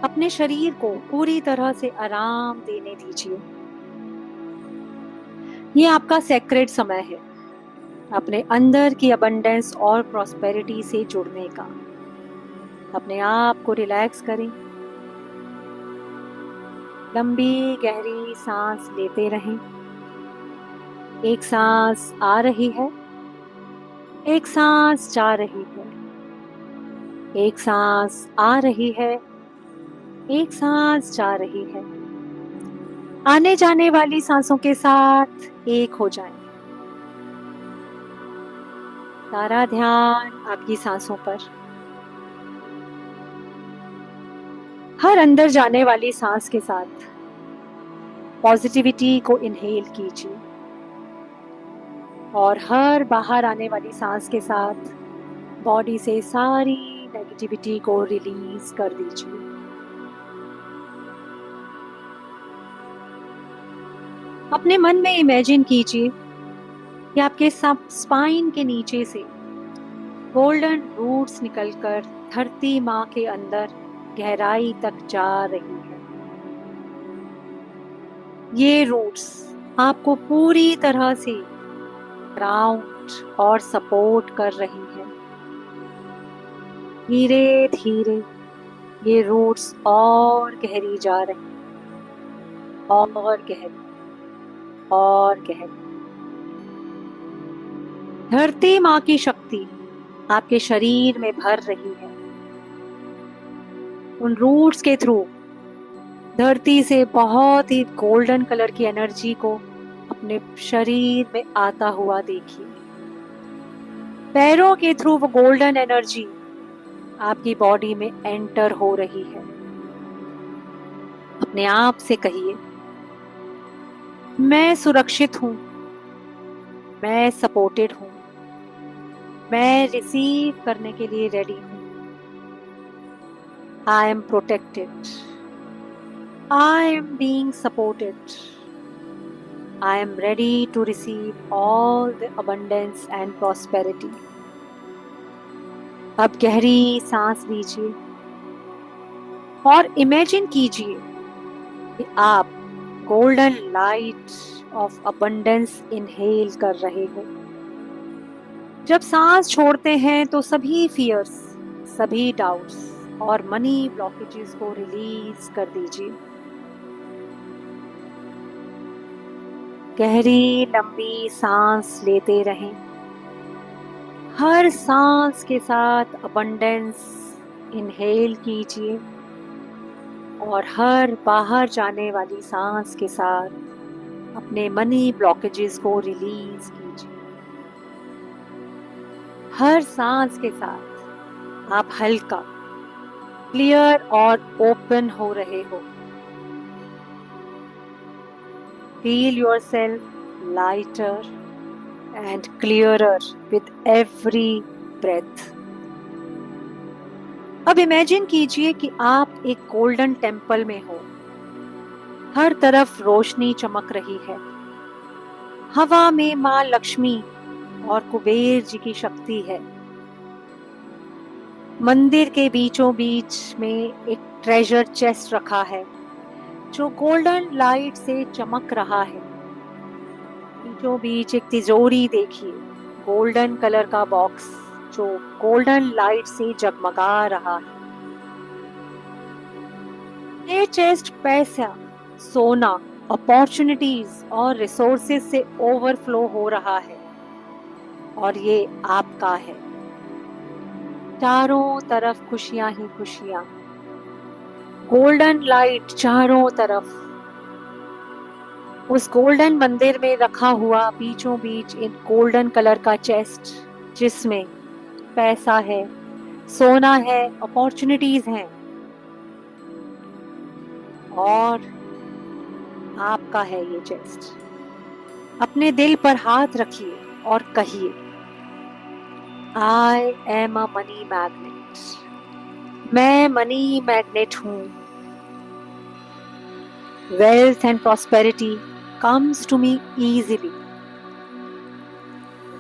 अपने शरीर को पूरी तरह से आराम देने दीजिए। ये आपका सेक्रेट समय है अपने अंदर की अबंडेंस और प्रॉस्पेरिटी से जुड़ने का। अपने आप को रिलैक्स करें, लंबी गहरी सांस लेते रहें। एक सांस आ रही है, एक सांस जा रही है, एक सांस आ रही है, एक सांस जा रही है। आने जाने वाली सांसों के साथ एक हो जाएं। सारा ध्यान आपकी सांसों पर। हर अंदर जाने वाली सांस के साथ पॉजिटिविटी को इनहेल कीजिए और हर बाहर आने वाली सांस के साथ बॉडी से सारी नेगेटिविटी को रिलीज कर दीजिए। अपने मन में इमेजिन कीजिए कि आपके सब स्पाइन के नीचे से गोल्डन रूट्स निकलकर धरती माँ के अंदर गहराई तक जा रही है। ये रूट्स आपको पूरी तरह से ग्राउंड और सपोर्ट कर रही है। धीरे धीरे ये रूट्स और गहरी जा रही हैं, और गहरी और गहरी। धरती माँ की शक्ति आपके शरीर में भर रही है। उन रूट्स के थ्रू धरती से बहुत ही गोल्डन कलर की एनर्जी को अपने शरीर में आता हुआ देखिए। पैरों के थ्रू वो गोल्डन एनर्जी आपकी बॉडी में एंटर हो रही है। अपने आप से कहिए, मैं सुरक्षित हूं, मैं सपोर्टेड हूं, मैं रिसीव करने के लिए रेडी हूं। I am protected, I am being supported, I am ready to receive all the abundance and prosperity. अब गहरी सांस लीजिए और इमेजिन कीजिए कि आप golden light of abundance inhale कर रहे हो। जब सांस छोड़ते हैं तो सभी फियर्स, सभी डाउट्स और मनी ब्लॉकेजेस को रिलीज कर दीजिए। गहरी लंबी सांस लेते रहें। हर सांस के साथ अबंडेंस इनहेल कीजिए और हर बाहर जाने वाली सांस के साथ अपने मनी ब्लॉकेजेस को रिलीज कीजिए। हर सांस के साथ आप हल्का, क्लियर और ओपन हो रहे हो। Feel yourself lighter and clearer with every breath. अब इमेजिन कीजिए कि आप एक गोल्डन टेम्पल में हो। हर तरफ रोशनी चमक रही है। हवा में माँ लक्ष्मी और कुबेर जी की शक्ति है। मंदिर के बीचों बीच में एक ट्रेजर चेस्ट रखा है जो गोल्डन लाइट से चमक रहा है। बीचों बीच एक तिजोरी देखिए, गोल्डन कलर का बॉक्स जो गोल्डन लाइट से जगमगा रहा है। ये चेस्ट पैसा, सोना, अपॉर्चुनिटीज और रिसोर्सेज से ओवरफ्लो हो रहा है और ये आपका है। चारों तरफ खुशियां ही खुशियां, गोल्डन लाइट चारों तरफ। उस गोल्डन मंदिर में रखा हुआ बीचों बीच एक गोल्डन कलर का चेस्ट जिसमें पैसा है, सोना है, अपॉर्चुनिटीज हैं और आपका है ये चेस्ट। अपने दिल पर हाथ रखिए और कहिए, I am a money magnet. मैं मनी मैग्नेट हूं। Wealth and prosperity comes to me easily.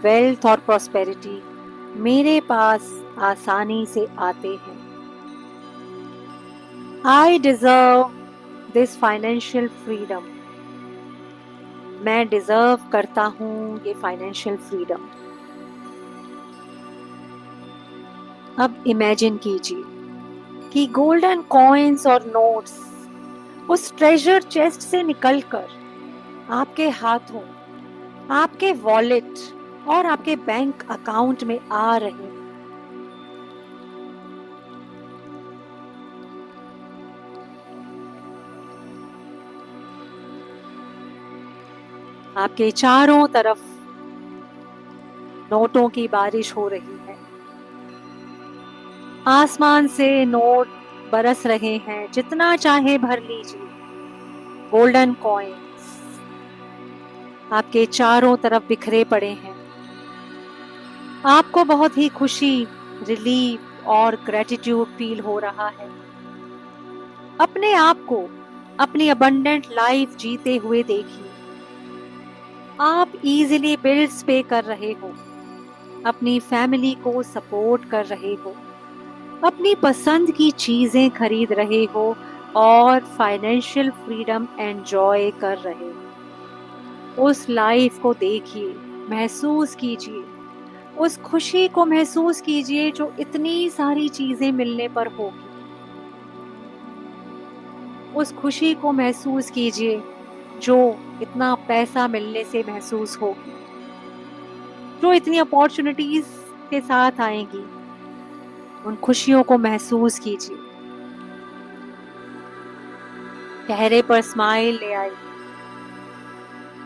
Wealth और प्रॉस्पेरिटी मेरे पास आसानी से आते हैं। I deserve this financial freedom. मैं डिजर्व करता हूँ ये फाइनेंशियल फ्रीडम। अब इमेजिन कीजिए कि गोल्डन कॉइन्स और नोट्स उस ट्रेजर चेस्ट से निकलकर आपके हाथों, आपके वॉलेट और आपके बैंक अकाउंट में आ रहे हैं। आपके चारों तरफ नोटों की बारिश हो रही है। आसमान से नोट बरस रहे हैं, जितना चाहे भर लीजिए। गोल्डन कॉइन्स आपके चारों तरफ बिखरे पड़े हैं। आपको बहुत ही खुशी, रिलीफ और ग्रेटिट्यूड फील हो रहा है। अपने आप को अपनी अबंडेंट लाइफ जीते हुए देखिए। आप इजीली बिल्स पे कर रहे हो, अपनी फैमिली को सपोर्ट कर रहे हो, अपनी पसंद की चीजें खरीद रहे हो और फाइनेंशियल फ्रीडम एंजॉय कर रहे हो। उस लाइफ को देखिए, महसूस कीजिए, उस खुशी को महसूस कीजिए जो इतनी सारी चीजें मिलने पर होगी। उस खुशी को महसूस कीजिए जो इतना पैसा मिलने से महसूस होगी, जो इतनी अपॉर्चुनिटीज के साथ आएंगी। उन खुशियों को महसूस कीजिए। चेहरे पर स्माइल ले आइए।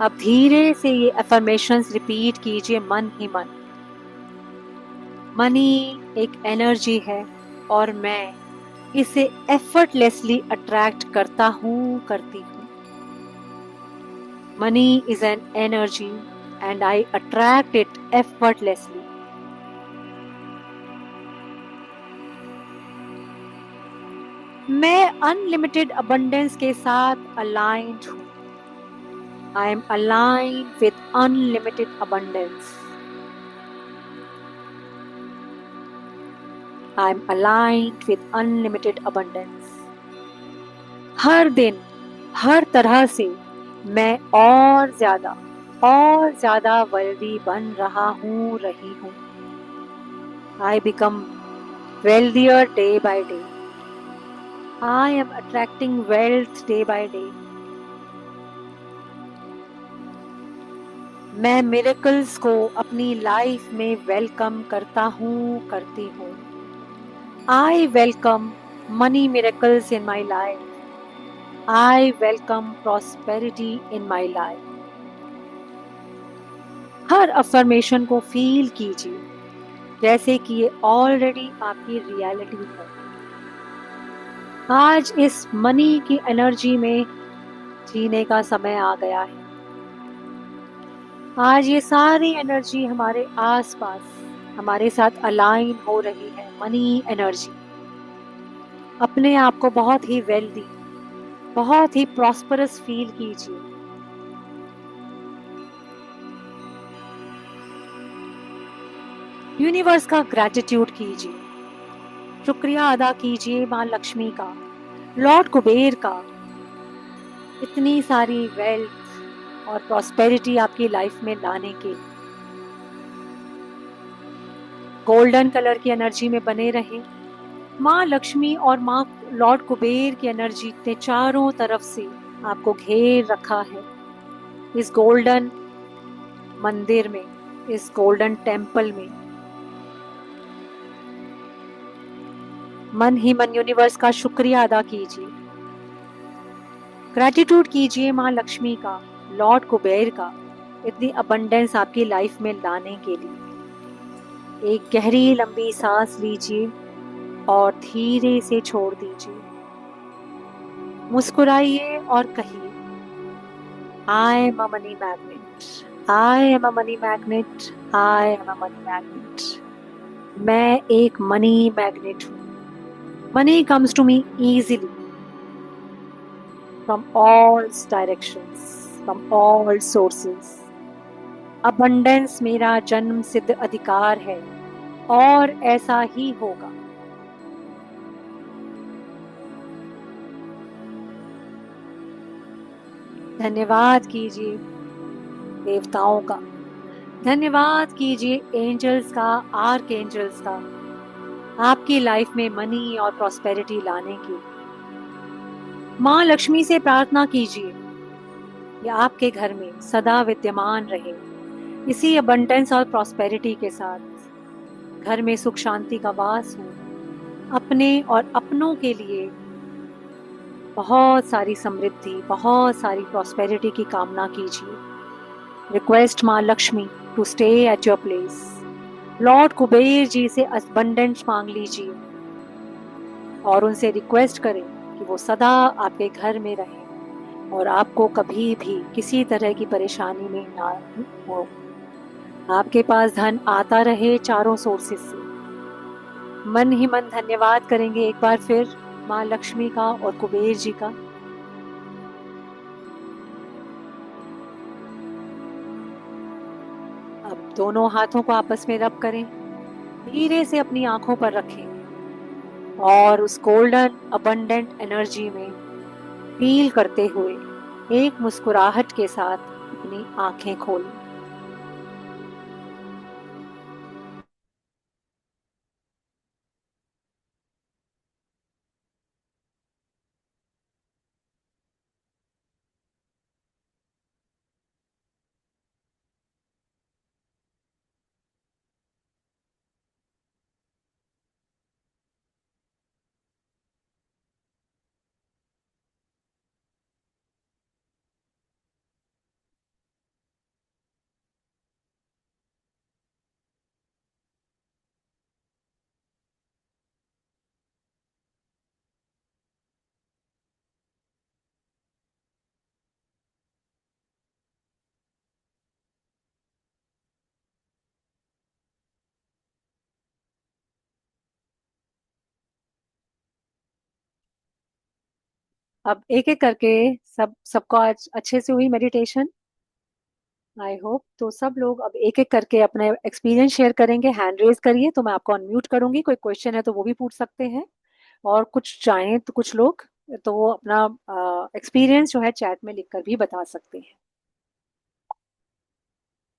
अब धीरे से ये अफर्मेशंस रिपीट कीजिए मन ही मन। मनी एक एनर्जी है और मैं इसे एफर्टलेसली अट्रैक्ट करता हूँ, करती हूँ। Money is an energy and I attract it effortlessly. मैं अनलिमिटेड अबंडेंस के साथ अलाइंड हूँ। I am aligned with unlimited abundance. I am aligned with unlimited abundance. हर दिन, हर तरह से मैं और ज्यादा वेल्दी बन रहा हूँ, रही हूँ। I become wealthier day by day. I am attracting wealth day by day. मैं मिरेकल्स को अपनी लाइफ में वेलकम करता हूँ, करती हूँ। I welcome money miracles in my life. I welcome prosperity in my life. Her affirmation को feel कीजिए जैसे कि ये ऑलरेडी आपकी रियलिटी है। आज इस मनी की एनर्जी में जीने का समय आ गया है। आज ये सारी एनर्जी हमारे आसपास हमारे साथ अलाइन हो रही है। Money energy. अपने आप को बहुत ही वेल्दी, बहुत ही प्रॉस्परस फील कीजिए। यूनिवर्स का ग्रैटिट्यूड कीजिए, शुक्रिया अदा कीजिए माँ लक्ष्मी का, लॉर्ड कुबेर का, इतनी सारी वेल्थ और प्रॉस्पेरिटी आपकी लाइफ में लाने के। गोल्डन कलर की एनर्जी में बने रहे। माँ लक्ष्मी और माँ लॉर्ड कुबेर की एनर्जी ने चारों तरफ से आपको घेर रखा है। इस गोल्डन मंदिर में, इस गोल्डन टेम्पल में मन ही मन यूनिवर्स का शुक्रिया अदा कीजिए। ग्रैटिट्यूड कीजिए माँ लक्ष्मी का, लॉर्ड कुबेर का, इतनी अबंडेंस आपकी लाइफ में लाने के लिए। एक गहरी लंबी सांस लीजिए और धीरे से छोड़ दीजिए। मुस्कुराइए और कहिए, I am a money magnet, I am a money magnet, I am a money magnet. मैं एक मनी मैग्नेट हूँ। Money comes to me easily from all directions, from all sources. abundance मेरा जन्म सिद्ध अधिकार है और ऐसा ही होगा। धन्यवाद कीजिए देवताओं का, धन्यवाद कीजिए एंजल्स का, आर्क एंजल्स का, आपकी लाइफ में मनी और प्रॉस्पेरिटी लाने की। माँ लक्ष्मी से प्रार्थना कीजिए कि आपके घर में सदा विद्यमान रहे, इसी अबंडेंस और प्रॉस्पेरिटी के साथ घर में सुख शांति का वास हो। अपने और अपनों के लिए बहुत सारी समृद्धि, बहुत सारी प्रॉस्पेरिटी की कामना कीजिए। Request Maa Lakshmi to stay at your place. Lord Kuber ji से अबंडेंस मांग लीजिए और उनसे रिक्वेस्ट करें कि वो सदा आपके घर में रहें और आपको कभी भी किसी तरह की परेशानी में ना हो। आपके पास धन आता रहे चारों सोर्सेस से। मन ही मन धन्यवाद करेंगे एक बार फिर माँ लक्ष्मी का और कुबेर जी का। अब दोनों हाथों को आपस में रब करें, धीरे से अपनी आंखों पर रखें और उस गोल्डन अबंडेंट एनर्जी में फील करते हुए एक मुस्कुराहट के साथ अपनी आंखें खोलें। अब एक एक करके सबको आज अच्छे से हुई मेडिटेशन, आई होप। तो सब लोग अब एक एक करके अपने एक्सपीरियंस शेयर करेंगे। हैंड रेज करिए तो मैं आपको अनम्यूट करूंगी, कोई क्वेश्चन है तो वो भी पूछ सकते हैं, और कुछ चाहें तो कुछ लोग तो वो अपना एक्सपीरियंस जो है चैट में लिखकर भी बता सकते हैं।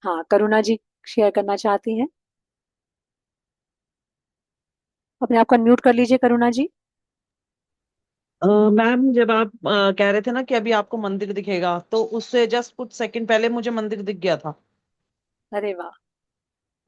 हाँ, करुणा जी शेयर करना चाहती हैं, अपने आप को अनम्यूट कर लीजिए करुणा जी। मैम जब आप कह रहे थे ना कि अभी आपको मंदिर दिखेगा, तो उससे जस्ट कुछ सेकंड पहले मुझे मंदिर दिख गया था। अरे वाह,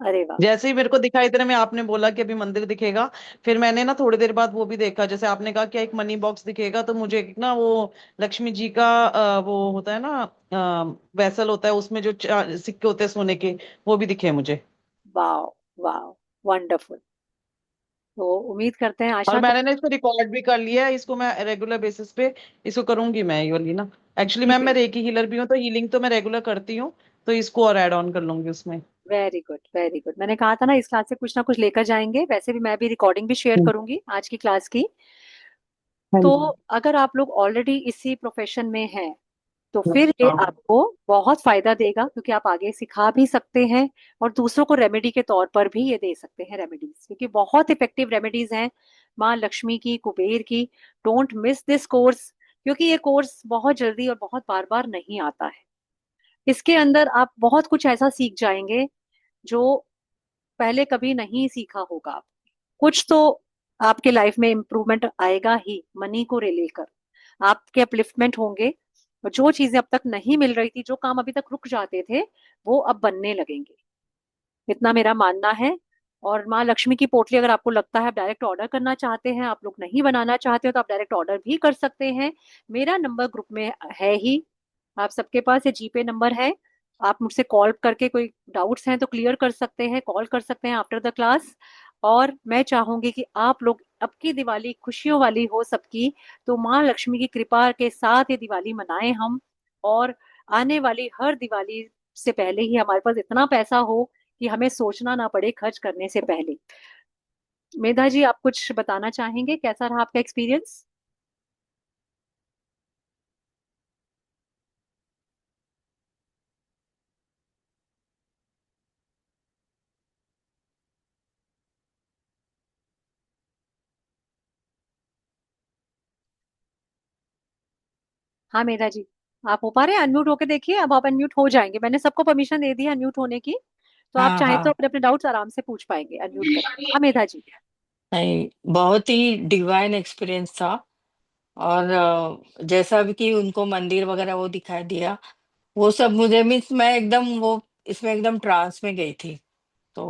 अरे वाह। जैसे ही मेरे को दिखाई इतने में आपने बोला कि अभी मंदिर दिखेगा, फिर मैंने ना थोड़ी देर बाद वो भी देखा, जैसे आपने कहा कि एक मनी बॉक्स दिखेगा, तो मुझे एक ना वो लक्ष्मी जी का वो होता है ना, वैसल होता है उसमें जो सिक्के होते हैं सोने के, वो भी दिखे मुझे। वाह, वाह, वंडरफुल। तो उम्मीद करते हैं, और आशा कर। मैंने ना इसको रिकॉर्ड भी कर लिया है, इसको मैं रेगुलर बेसिस पे इसको करूंगी मैं ये वाली ना। एक्चुअली ठीक मैम है। मैं रेकी हीलर भी हूँ, तो हीलिंग तो मैं रेगुलर करती हूँ, तो इसको और ऐड ऑन कर लूंगी उसमें। Very good, very good. मैंने कहा था ना इस क्लास से कुछ ना कुछ लेकर जाएंगे। वैसे भी मैं भी रिकॉर्डिंग भी शेयर हम्म। करूंगी आज की क्लास की। हाँ तो जी। अगर आप लोग ऑलरेडी इसी प्रोफेशन में हैं तो फिर ये आपको बहुत फायदा देगा, क्योंकि आप आगे सिखा भी सकते हैं और दूसरों को रेमेडी के तौर पर भी ये दे सकते हैं रेमेडीज, क्योंकि बहुत इफेक्टिव रेमेडीज हैं माँ लक्ष्मी की, कुबेर की। डोंट मिस दिस कोर्स, क्योंकि ये कोर्स बहुत जल्दी और बहुत बार बार नहीं आता है। इसके अंदर आप बहुत कुछ ऐसा सीख जाएंगे जो पहले कभी नहीं सीखा होगा आप। कुछ तो आपके लाइफ में इम्प्रूवमेंट आएगा ही, मनी को लेकर आपके अपलिफ्टमेंट होंगे, और जो चीजें अब तक नहीं मिल रही थी, जो काम अभी तक रुक जाते थे, वो अब बनने लगेंगे, इतना मेरा मानना है। और माँ लक्ष्मी की पोटली अगर आपको लगता है आप डायरेक्ट ऑर्डर करना चाहते हैं, आप लोग नहीं बनाना चाहते हो, तो आप डायरेक्ट ऑर्डर भी कर सकते हैं। मेरा नंबर ग्रुप में है ही, आप सबके पास ये जीपे नंबर है। आप मुझसे कॉल करके कोई डाउट्स हैं तो क्लियर कर सकते हैं, कॉल कर सकते हैं आफ्टर द क्लास। और मैं चाहूंगी कि आप लोग, अब की दिवाली खुशियों वाली हो सबकी, तो माँ लक्ष्मी की कृपा के साथ ये दिवाली मनाएं हम। और आने वाली हर दिवाली से पहले ही हमारे पास इतना पैसा हो कि हमें सोचना ना पड़े खर्च करने से पहले। मेधा जी, आप कुछ बताना चाहेंगे, कैसा रहा आपका एक्सपीरियंस? हाँ मेधा जी। आप हो पा रहे हैं? अनम्यूट होके देखिए, अब आप अनम्यूट हो जाएंगे, मैंने सबको परमिशन दे दी है अनम्यूट होने की। तो आप हाँ चाहें तो हाँ। अपने अपने डाउट्स आराम से पूछ पाएंगे अनम्यूट करके। हाँ मेधा जी। नहीं, बहुत ही डिवाइन एक्सपीरियंस था। और जैसा भी कि उनको मंदिर वगैरह वो दिखाई दिया, वो सब मुझे मीन्स मैं एकदम वो इसमें एकदम ट्रांस में गई थी। तो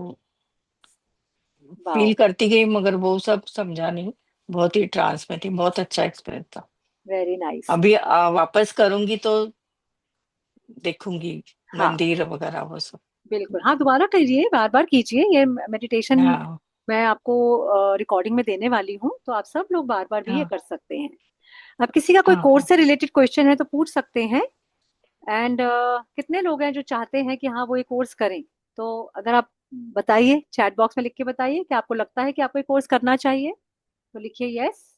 वाओ, फील करती गई, मगर वो सब समझा नहीं। बहुत ही ट्रांस में थी, बहुत अच्छा एक्सपीरियंस था। Very nice. अभी वापस करूंगी तो देखूंगी हाँ मंदिर वगैरह वो सब। बिल्कुल, हाँ दोबारा कीजिए, बार बार कीजिए ये मेडिटेशन। हाँ मैं आपको रिकॉर्डिंग में देने वाली हूँ, तो आप सब लोग बार बार भी ये हाँ कर सकते हैं। अब किसी का कोई हाँ कोर्स हाँ। से रिलेटेड क्वेश्चन है तो पूछ सकते हैं। एंड कितने लोग हैं जो चाहते हैं कि हाँ वो ये कोर्स करें? तो अगर आप बताइए, चैट बॉक्स में लिख के बताइए कि आपको लगता है कि आपको ये कोर्स करना चाहिए, तो लिखिए यस।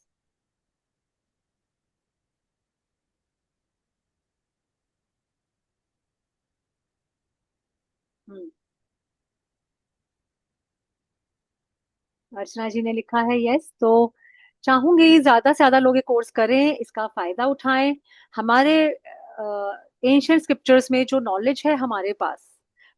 हम्म, अर्चना जी ने लिखा है यस। तो चाहूंगी ज्यादा से ज्यादा लोग ये कोर्स करें, इसका फायदा उठाएं। हमारे एंशियंट स्क्रिप्चर्स में जो नॉलेज है हमारे पास,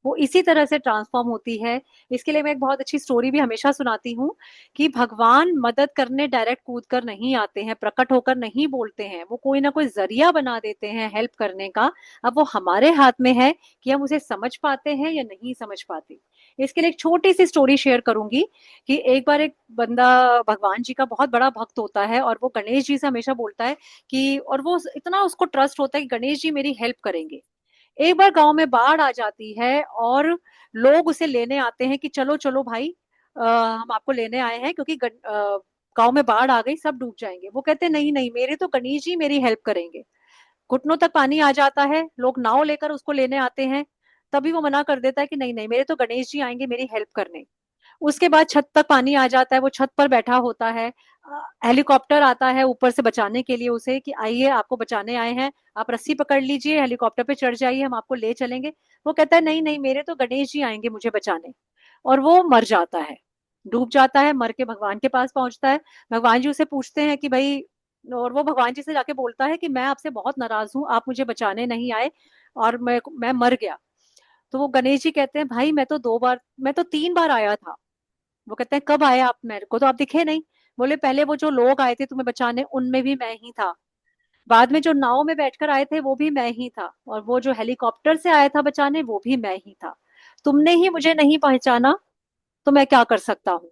वो इसी तरह से ट्रांसफॉर्म होती है। इसके लिए मैं एक बहुत अच्छी स्टोरी भी हमेशा सुनाती हूँ कि भगवान मदद करने डायरेक्ट कूद कर नहीं आते हैं, प्रकट होकर नहीं बोलते हैं, वो कोई ना कोई जरिया बना देते हैं हेल्प करने का। अब वो हमारे हाथ में है कि हम उसे समझ पाते हैं या नहीं समझ पाते। इसके लिए एक छोटी सी स्टोरी शेयर करूंगी कि एक बार एक बंदा भगवान जी का बहुत बड़ा भक्त होता है, और वो गणेश जी से हमेशा बोलता है कि, और वो इतना उसको ट्रस्ट होता है कि गणेश जी मेरी हेल्प करेंगे। एक बार गांव में बाढ़ आ जाती है और लोग उसे लेने आते हैं कि चलो चलो भाई, हम आपको लेने आए हैं क्योंकि गांव में बाढ़ आ गई, सब डूब जाएंगे। वो कहते हैं नहीं नहीं, मेरे तो गणेश जी मेरी हेल्प करेंगे। घुटनों तक पानी आ जाता है, लोग नाव लेकर उसको लेने आते हैं, तभी वो मना कर देता है कि नहीं नहीं, मेरे तो गणेश जी आएंगे मेरी हेल्प करने। उसके बाद छत तक पानी आ जाता है, वो छत पर बैठा होता है। हेलीकॉप्टर आता है ऊपर से बचाने के लिए उसे कि आइए आपको बचाने आए हैं, आप रस्सी पकड़ लीजिए, हेलीकॉप्टर पे चढ़ जाइए, हम आपको ले चलेंगे। वो कहता है नहीं नहीं, मेरे तो गणेश जी आएंगे मुझे बचाने। और वो मर जाता है, डूब जाता है, मर के भगवान के पास पहुंचता है। भगवान जी उसे पूछते हैं कि भाई, और वो भगवान जी से जाके बोलता है कि मैं आपसे बहुत नाराज हूँ, आप मुझे बचाने नहीं आए और मैं मर गया। तो वो गणेश जी कहते हैं भाई, मैं तो 3 बार आया था। वो कहते हैं कब आए आप? मेरे को तो आप दिखे नहीं। बोले पहले वो जो लोग आए थे तुम्हें बचाने, उनमें भी मैं ही था। बाद में जो नाव में बैठकर आए थे वो भी मैं ही था, और वो जो हेलीकॉप्टर से आया था बचाने वो भी मैं ही था। तुमने ही मुझे नहीं पहचाना, तो मैं क्या कर सकता हूँ?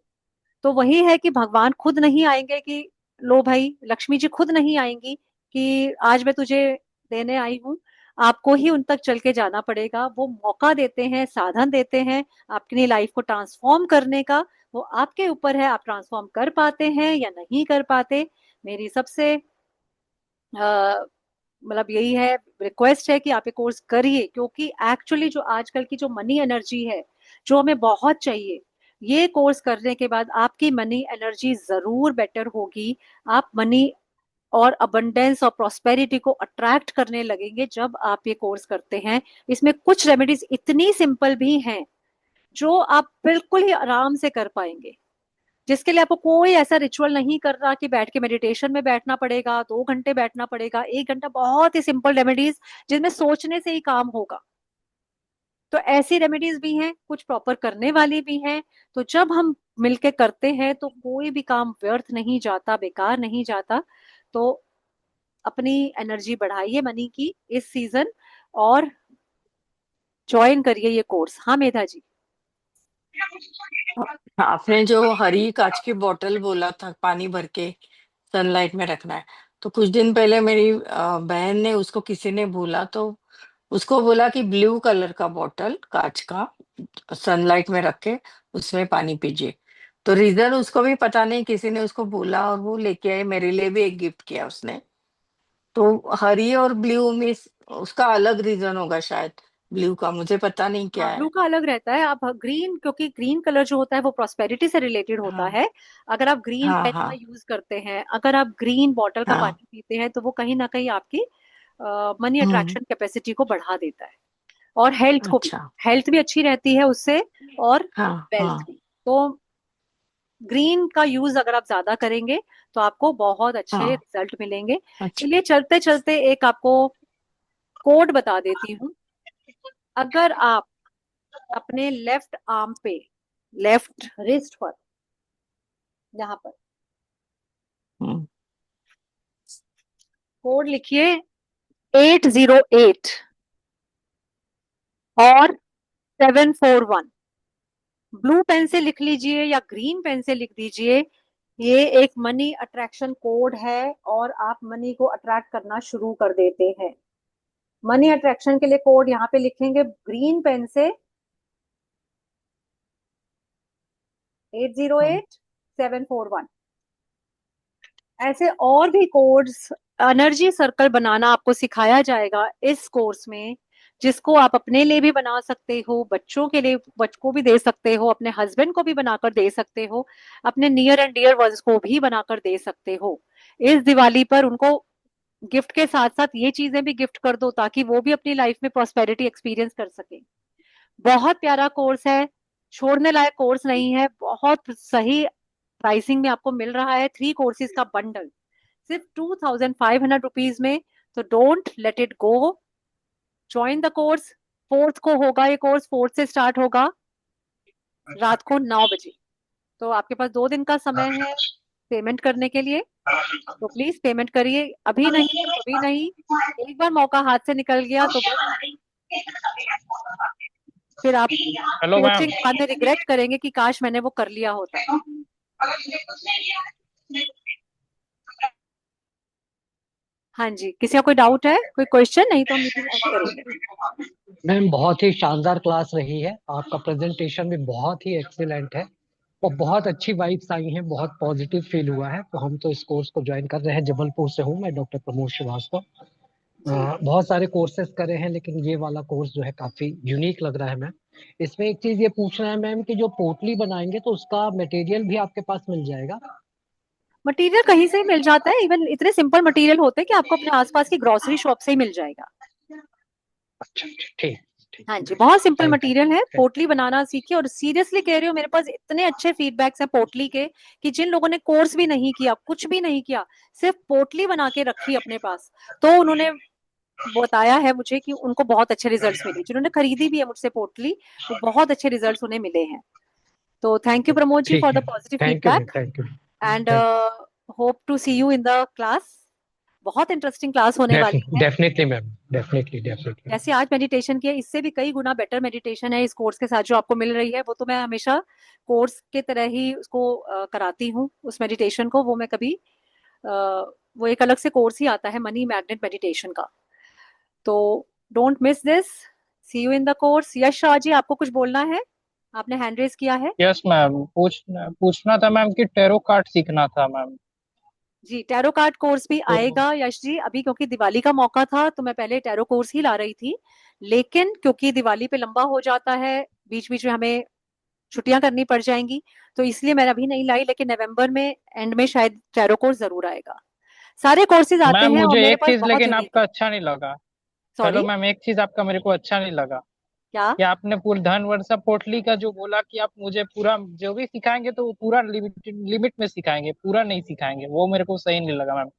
तो वही है कि भगवान खुद नहीं आएंगे कि लो भाई, लक्ष्मी जी खुद नहीं आएंगी कि आज मैं तुझे देने आई हूँ। आपको ही उन तक चल के जाना पड़ेगा। वो मौका देते हैं, साधन देते हैं अपनी लाइफ को ट्रांसफॉर्म करने का। वो आपके ऊपर है, आप ट्रांसफॉर्म कर पाते हैं या नहीं कर पाते। मेरी सबसे मतलब यही है, रिक्वेस्ट है कि आप ये कोर्स करिए, क्योंकि एक्चुअली जो आजकल की जो मनी एनर्जी है, जो हमें बहुत चाहिए, ये कोर्स करने के बाद आपकी मनी एनर्जी जरूर बेटर होगी। आप मनी और अबंडेंस और प्रॉस्पेरिटी को अट्रैक्ट करने लगेंगे जब आप ये कोर्स करते हैं। इसमें कुछ रेमेडीज इतनी सिंपल भी हैं जो आप बिल्कुल ही आराम से कर पाएंगे, जिसके लिए आपको कोई ऐसा रिचुअल नहीं कर रहा कि बैठ के मेडिटेशन में बैठना पड़ेगा, 2 घंटे बैठना पड़ेगा, 1 घंटा। बहुत ही सिंपल रेमेडीज जिनमें सोचने से ही काम होगा। तो ऐसी रेमेडीज भी हैं, कुछ प्रॉपर करने वाली भी हैं। तो जब हम मिलके करते हैं तो कोई भी काम व्यर्थ नहीं जाता, बेकार नहीं जाता। तो अपनी एनर्जी बढ़ाइए मनी की इस सीजन, और ज्वाइन करिए ये कोर्स। हाँ मेधा जी। आपने जो हरी कांच की बोतल बोला था पानी भर के सनलाइट में रखना है, तो कुछ दिन पहले मेरी बहन ने उसको किसी ने बोला, तो उसको बोला कि ब्लू कलर का बोतल कांच का सनलाइट में रख के उसमें पानी पीजिए। तो रीजन उसको भी पता नहीं, किसी ने उसको बोला और वो लेके आए, मेरे लिए भी एक गिफ्ट किया उसने। तो हरी और ब्लू में उसका अलग रीजन होगा शायद, ब्लू का मुझे पता नहीं क्या हाँ ब्लू है। का अलग रहता है। आप ग्रीन, क्योंकि ग्रीन कलर जो होता है वो प्रॉस्पेरिटी से रिलेटेड होता हाँ है। अगर आप ग्रीन हाँ पेन का हाँ यूज करते हैं, अगर आप ग्रीन बॉटल का हाँ। पानी पीते हैं, तो वो कहीं ना कहीं आपकी मनी हम्म। अट्रैक्शन कैपेसिटी को बढ़ा देता है, और हेल्थ को भी। अच्छा। हेल्थ भी अच्छी रहती है उससे, और हाँ वेल्थ हाँ भी। तो ग्रीन का यूज अगर आप ज्यादा करेंगे तो आपको बहुत अच्छे हाँ। रिजल्ट मिलेंगे। अच्छा। चलिए, चलते चलते एक आपको कोड बता देती हूँ। अगर आप अपने लेफ्ट आर्म पे, लेफ्ट रिस्ट पर, यहाँ पर हम्म, कोड लिखिए 808 और 741। ब्लू पेन से लिख लीजिए या ग्रीन पेन से लिख दीजिए। ये एक मनी अट्रैक्शन कोड है और आप मनी को अट्रैक्ट करना शुरू कर देते हैं। मनी अट्रैक्शन के लिए कोड यहाँ पे लिखेंगे ग्रीन पेन से, 808741। ऐसे और भी कोड्स, एनर्जी सर्कल बनाना आपको सिखाया जाएगा इस कोर्स में, जिसको आप अपने लिए भी बना सकते हो, बच्चों के लिए, बच्चों को भी दे सकते हो, अपने हस्बैंड को भी बनाकर दे सकते हो, अपने नियर एंड डियर वंस को भी बनाकर दे सकते हो। इस दिवाली पर उनको गिफ्ट के साथ साथ ये चीजें भी गिफ्ट कर दो ताकि वो भी अपनी लाइफ में प्रॉस्पेरिटी एक्सपीरियंस कर सके। बहुत प्यारा कोर्स है, छोड़ने लायक कोर्स नहीं है, बहुत सही प्राइसिंग में आपको मिल रहा है। 3 कोर्सेज का बंडल सिर्फ 2500 रुपीज में। तो don't let it go, join the course. 4th को होगा ये कोर्स, 4th से स्टार्ट होगा रात को 9 बजे। तो आपके पास 2 दिन का समय है पेमेंट करने के लिए, तो प्लीज पेमेंट करिए, अभी नहीं तो कभी नहीं। एक बार मौका हाथ से निकल गया तो बस फिर आप हेलो मैम। कोचिंग के बाद में रिग्रेट करेंगे कि काश मैंने वो कर लिया होता। हाँ जी, किसी का कोई डाउट है, कोई क्वेश्चन? नहीं तो हम मीटिंग एंड करेंगे। मैम बहुत ही शानदार क्लास रही है, आपका प्रेजेंटेशन भी बहुत ही एक्सीलेंट है और बहुत अच्छी वाइब्स आई हैं, बहुत पॉजिटिव फील हुआ है। तो हम तो इस कोर्स को ज्वाइन कर रहे हैं। जबलपुर से हूँ मैं, डॉक्टर प्रमोद श्रीवास्तव। बहुत सारे कोर्सेज करे हैं लेकिन ये वाला कोर्स जो है काफी यूनिक लग रहा है मैम। इसमें एक चीज ये पूछना है मैम कि जो पोटली बनाएंगे तो उसका मटेरियल भी आपके पास मिल जाएगा? मटेरियल कहीं से ही मिल जाता है, इवन इतने सिंपल मटेरियल होते हैं कि आपको अपने आसपास की ग्रोसरी शॉप से ही मिल जाएगा। अच्छा ठीक ठीक। हाँ जी, बहुत सिंपल थैंक यू। मटेरियल है। पोटली बनाना सीखिए, और सीरियसली कह रही हूँ, मेरे पास इतने अच्छे फीडबैक्स हैं पोटली के कि जिन लोगों ने कोर्स भी नहीं किया, कुछ भी नहीं किया, सिर्फ पोटली बना के रखी अपने पास, तो उन्होंने बताया है मुझे कि उनको बहुत अच्छे रिजल्ट्स मिले। जिन्होंने खरीदी भी है मुझसे पोटली, वो बहुत अच्छे रिजल्ट्स उन्हें मिले हैं। तो थैंक यू प्रमोद जी ठीक फॉर द है, positive thank you ma'am, feedback thank you. And hope to see you in the class. बहुत इंटरेस्टिंग क्लास होने वाली है। Definitely ma'am, definitely definitely. जैसे आज मेडिटेशन किया, इससे भी कई गुना बेटर मेडिटेशन है इस कोर्स के साथ जो आपको मिल रही है। वो तो मैं हमेशा कोर्स के तरह ही उसको कराती हूँ, उस मेडिटेशन को। वो मैं कभी वो एक अलग से कोर्स ही आता है मनी मैग्नेट मेडिटेशन का। तो don't miss this, see you in the course. Yash Shah ji, आपको कुछ बोलना है? आपने हैंड रेज किया है। यस मैम, पूछना था मैम कि टैरो कार्ड सीखना था मैम। जी, टैरो कार्ड कोर्स भी तो आएगा यश जी। अभी क्योंकि दिवाली का मौका था तो मैं पहले टैरो कोर्स ही ला रही थी, लेकिन क्योंकि दिवाली पे लंबा हो जाता है, बीच बीच में हमें छुट्टियां करनी पड़ जाएंगी, तो इसलिए मैंने अभी नहीं लाई। लेकिन नवंबर में एंड में शायद टैरो कोर्स जरूर आएगा। सारे कोर्सेज आते मैम हैं और मुझे मेरे एक पास चीज बहुत लेकिन यूनिक है। आपका अच्छा नहीं लगा। हेलो सॉरी, मैम, एक चीज आपका मेरे को अच्छा नहीं लगा क्या? कि आपने पूरी धन वर्षा पोटली का जो बोला कि आप मुझे पूरा जो भी सिखाएंगे तो वो पूरा लिमिट में सिखाएंगे, पूरा नहीं सिखाएंगे, वो मेरे को सही नहीं लगा मैम।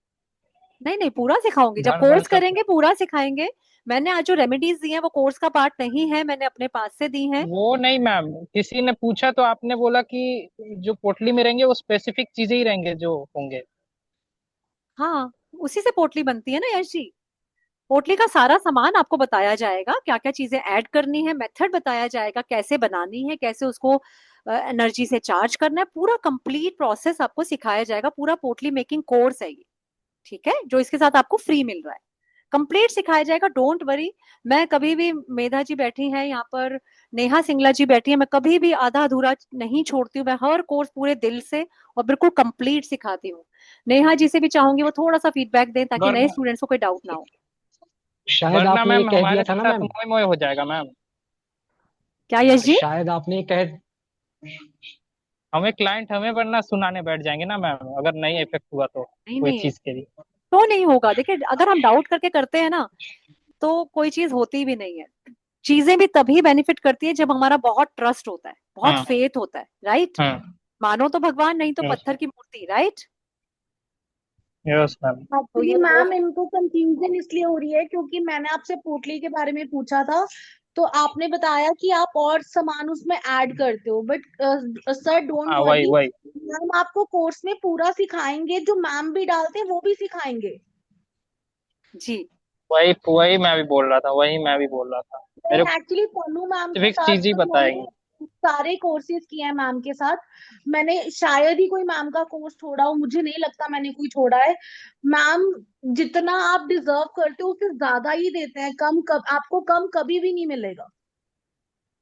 नहीं नहीं, पूरा सिखाऊंगी, जब धन कोर्स वर्षा करेंगे पूरा सिखाएंगे। मैंने आज जो रेमेडीज दी हैं वो कोर्स का पार्ट नहीं है, मैंने अपने पास से दी हैं। वो नहीं मैम, किसी ने पूछा तो आपने बोला कि जो पोटली में रहेंगे वो स्पेसिफिक चीजें ही रहेंगे जो होंगे। हाँ, उसी से पोटली बनती है ना यश जी। पोटली का सारा सामान आपको बताया जाएगा, क्या क्या चीजें ऐड करनी है, मेथड बताया जाएगा, कैसे बनानी है, कैसे उसको एनर्जी से चार्ज करना है, पूरा कंप्लीट प्रोसेस आपको सिखाया जाएगा। पूरा पोटली मेकिंग कोर्स है ये, ठीक है, जो इसके साथ आपको फ्री मिल रहा है। कंप्लीट सिखाया जाएगा, डोंट वरी। मैं कभी भी, मेधा जी बैठी हैं यहाँ पर, नेहा सिंगला जी बैठी है, मैं कभी भी आधा अधूरा नहीं छोड़ती हूँ। मैं हर कोर्स पूरे दिल से और बिल्कुल कंप्लीट सिखाती हूँ। नेहा जी से भी चाहूंगी वो थोड़ा सा फीडबैक दें ताकि नए वरना स्टूडेंट्स को कोई डाउट ना हो। शायद वरना आपने ये मैम कह दिया हमारे था ना साथ मैम, मोए मोए हो जाएगा मैम। क्या यश जी? शायद आपने ये कह हमें क्लाइंट हमें वरना सुनाने बैठ जाएंगे ना मैम, अगर नहीं इफेक्ट हुआ तो नहीं कोई नहीं, चीज के लिए। तो नहीं होगा। देखिए, अगर हम डाउट करके करते हैं ना तो कोई चीज होती भी नहीं है। चीजें भी तभी बेनिफिट करती है जब हमारा बहुत ट्रस्ट होता है, बहुत हाँ फेथ होता है, राइट? हाँ। मानो तो भगवान, नहीं तो यस पत्थर की मूर्ति, राइट? Yes ma'am. तो एक्चुअली ये वो मैम इनको कंफ्यूजन इसलिए हो रही है क्योंकि मैंने आपसे पोटली के बारे में पूछा था, तो आपने बताया कि आप और सामान उसमें ऐड करते हो, बट सर डोंट हाँ वही वरी, वही मैम आपको कोर्स में पूरा सिखाएंगे, जो मैम भी डालते हैं वो भी सिखाएंगे। जी। वही वही मैं भी बोल रहा था, वही मैं भी बोल रहा था। मेरे नहीं, एक्चुअली तनु मैम के स्पेसिफिक साथ चीज ही तो मैंने बताएंगे। सारे कोर्सेज किए हैं मैम के साथ। मैंने शायद ही कोई मैम का कोर्स छोड़ा हो, मुझे नहीं लगता मैंने कोई छोड़ा है। मैम जितना आप डिजर्व करते हो उससे ज्यादा ही देते हैं, आपको कम कभी भी नहीं मिलेगा।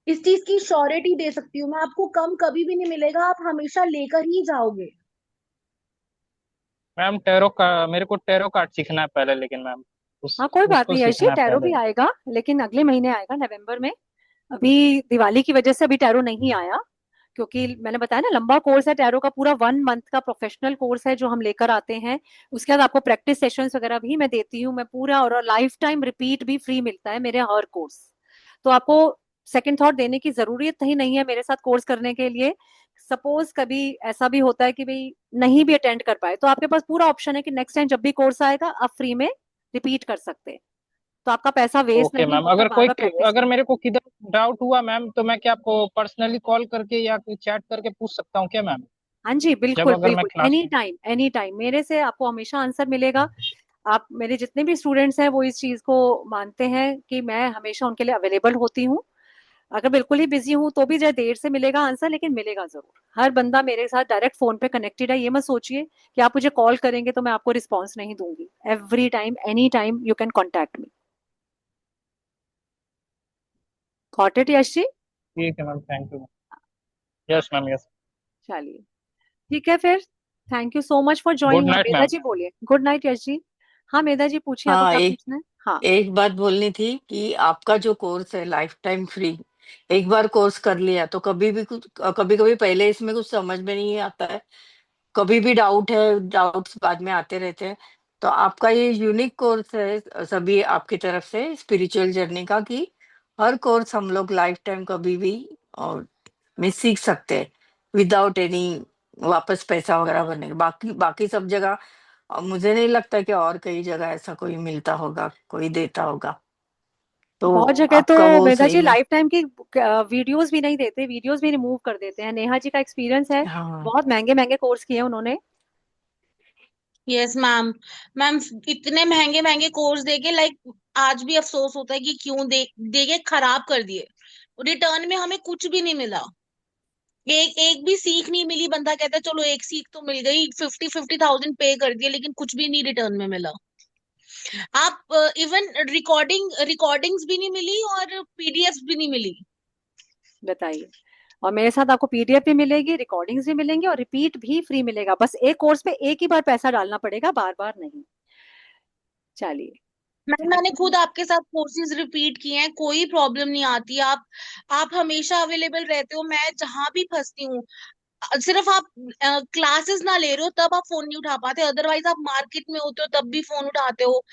इस चीज की श्योरिटी दे सकती हूँ मैं, आपको कम कभी भी नहीं मिलेगा, आप हमेशा लेकर ही जाओगे। मैम टैरो का मेरे को टैरो कार्ड सीखना है पहले, लेकिन मैम उस हाँ कोई बात उसको नहीं यश जी, सीखना है टैरो पहले। भी आएगा, लेकिन अगले महीने आएगा नवंबर में। अभी दिवाली की वजह से अभी टैरो नहीं आया, क्योंकि मैंने बताया ना लंबा कोर्स है टैरो का, पूरा 1 मंथ का प्रोफेशनल कोर्स है जो हम लेकर आते हैं। उसके बाद आपको प्रैक्टिस सेशंस वगैरह भी मैं देती हूँ मैं पूरा, और लाइफ टाइम रिपीट भी फ्री मिलता है मेरे हर कोर्स। तो आपको सेकंड थॉट देने की जरूरत ही नहीं है मेरे साथ कोर्स करने के लिए। सपोज कभी ऐसा भी होता है कि भाई नहीं भी अटेंड कर पाए, तो आपके पास पूरा ऑप्शन है कि नेक्स्ट टाइम जब भी कोर्स आएगा आप फ्री में रिपीट कर सकते हैं। तो आपका पैसा वेस्ट ओके नहीं मैम, होगा बार बार प्रैक्टिस अगर करने मेरे में। को किधर डाउट हुआ मैम, तो मैं क्या आपको पर्सनली कॉल करके या चैट करके पूछ सकता हूँ क्या मैम? हाँ जी जब बिल्कुल अगर मैं बिल्कुल, क्लास एनी में। टाइम एनी टाइम मेरे से आपको हमेशा आंसर मिलेगा। आप मेरे जितने भी स्टूडेंट्स हैं वो इस चीज को मानते हैं कि मैं हमेशा उनके लिए अवेलेबल होती हूँ। अगर बिल्कुल ही बिजी हूँ तो भी चाहे देर से मिलेगा आंसर, लेकिन मिलेगा जरूर। हर बंदा मेरे साथ डायरेक्ट फोन पे कनेक्टेड है, ये मत सोचिए कि आप मुझे कॉल करेंगे तो मैं आपको रिस्पॉन्स नहीं दूंगी। Every time any time you can contact me. Got it Yash ji? ठीक है ma'am, thank you. Yes ma'am, yes. चलिए ठीक है फिर। Thank you so much for good joining. हाँ नाइट मेधा मैम। जी बोलिए। Good night Yash ji. हाँ मेधा जी पूछिए, आपको हाँ, क्या एक पूछना है? हाँ। एक बात बोलनी थी कि आपका जो कोर्स है लाइफ टाइम फ्री, एक बार कोर्स कर लिया तो कभी भी कुछ, कभी कभी पहले इसमें कुछ समझ में नहीं आता है, कभी भी डाउट है, डाउट्स बाद में आते रहते हैं। तो आपका ये यूनिक कोर्स है सभी आपकी तरफ से स्पिरिचुअल जर्नी का, कि हर कोर्स हम लोग लाइफ टाइम कभी भी और में सीख सकते हैं विदाउट एनी वापस पैसा वगैरह भरने के। बाकी बाकी सब जगह मुझे नहीं लगता कि और कई जगह ऐसा कोई मिलता होगा, कोई देता होगा। तो बहुत जगह तो आपका वो मेधा सही जी में। लाइफ टाइम की वीडियोस भी नहीं देते, वीडियोस भी रिमूव कर देते हैं। नेहा जी का एक्सपीरियंस है, हाँ बहुत महंगे महंगे कोर्स किए उन्होंने। Yes ma'am. मैम इतने महंगे महंगे कोर्स देके, लाइक आज भी अफसोस होता है कि क्यों देके खराब कर दिए। रिटर्न में हमें कुछ भी नहीं मिला, एक एक भी सीख नहीं मिली। बंदा कहता है चलो एक सीख तो मिल गई, 50,000 पे कर दिए, लेकिन कुछ भी नहीं रिटर्न में मिला। आप इवन रिकॉर्डिंग्स भी नहीं मिली और पीडीएफ भी नहीं मिली। बताइए। और मेरे साथ आपको पीडीएफ भी मिलेगी, रिकॉर्डिंग्स भी मिलेंगे, और रिपीट भी फ्री मिलेगा। बस एक कोर्स पे एक ही बार पैसा डालना पड़ेगा, बार बार नहीं। चलिए। मैम थैंक मैंने यू। खुद आपके साथ कोर्सेज रिपीट किए हैं, कोई प्रॉब्लम नहीं आती। आप हमेशा अवेलेबल रहते हो, मैं जहां भी फंसती हूँ। सिर्फ आप क्लासेस ना ले रहे हो तब आप फोन नहीं उठा पाते, अदरवाइज आप मार्केट में होते हो तब भी फोन उठाते हो,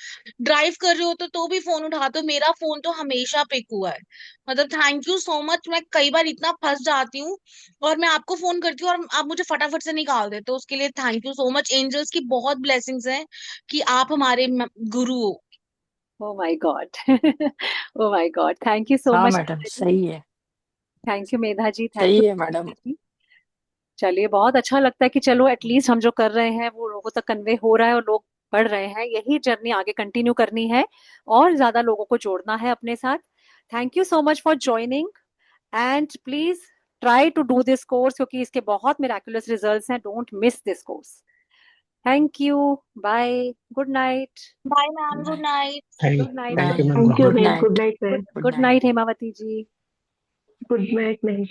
ड्राइव कर रहे हो तो भी फोन उठाते हो। मेरा फोन तो हमेशा पिक हुआ है। मतलब थैंक यू सो मच। मैं कई बार इतना फंस जाती हूँ और मैं आपको फोन करती हूँ और आप मुझे फटाफट से निकाल देते हो, उसके लिए thank you so much. Angels की बहुत ब्लेसिंग्स हैं कि आप हमारे गुरु हो। Oh my god. Oh my god, thank you so हाँ मच मैडम, मेधा जी। सही है। Thank you Medha ji, thank सही यू है मैडम। जी। चलिए बहुत अच्छा लगता है कि चलो एटलीस्ट हम जो कर रहे हैं वो लोगों तक कन्वे हो रहा है और लोग पढ़ रहे हैं। यही जर्नी आगे कंटिन्यू करनी है और ज्यादा लोगों को जोड़ना है अपने साथ। Thank you so much for joining, and please try to do this course, क्योंकि इसके बहुत मिराकुलस रिजल्ट्स हैं। Don't miss this course. Thank you. Bye. Good night. Bye ma'am, good bye. Night. Good night. Bye. Good thank you ma'am. Thank you good ma'am, good night. Night good ma'am. Good good night. Night Hemavati ji. Good night ma'am.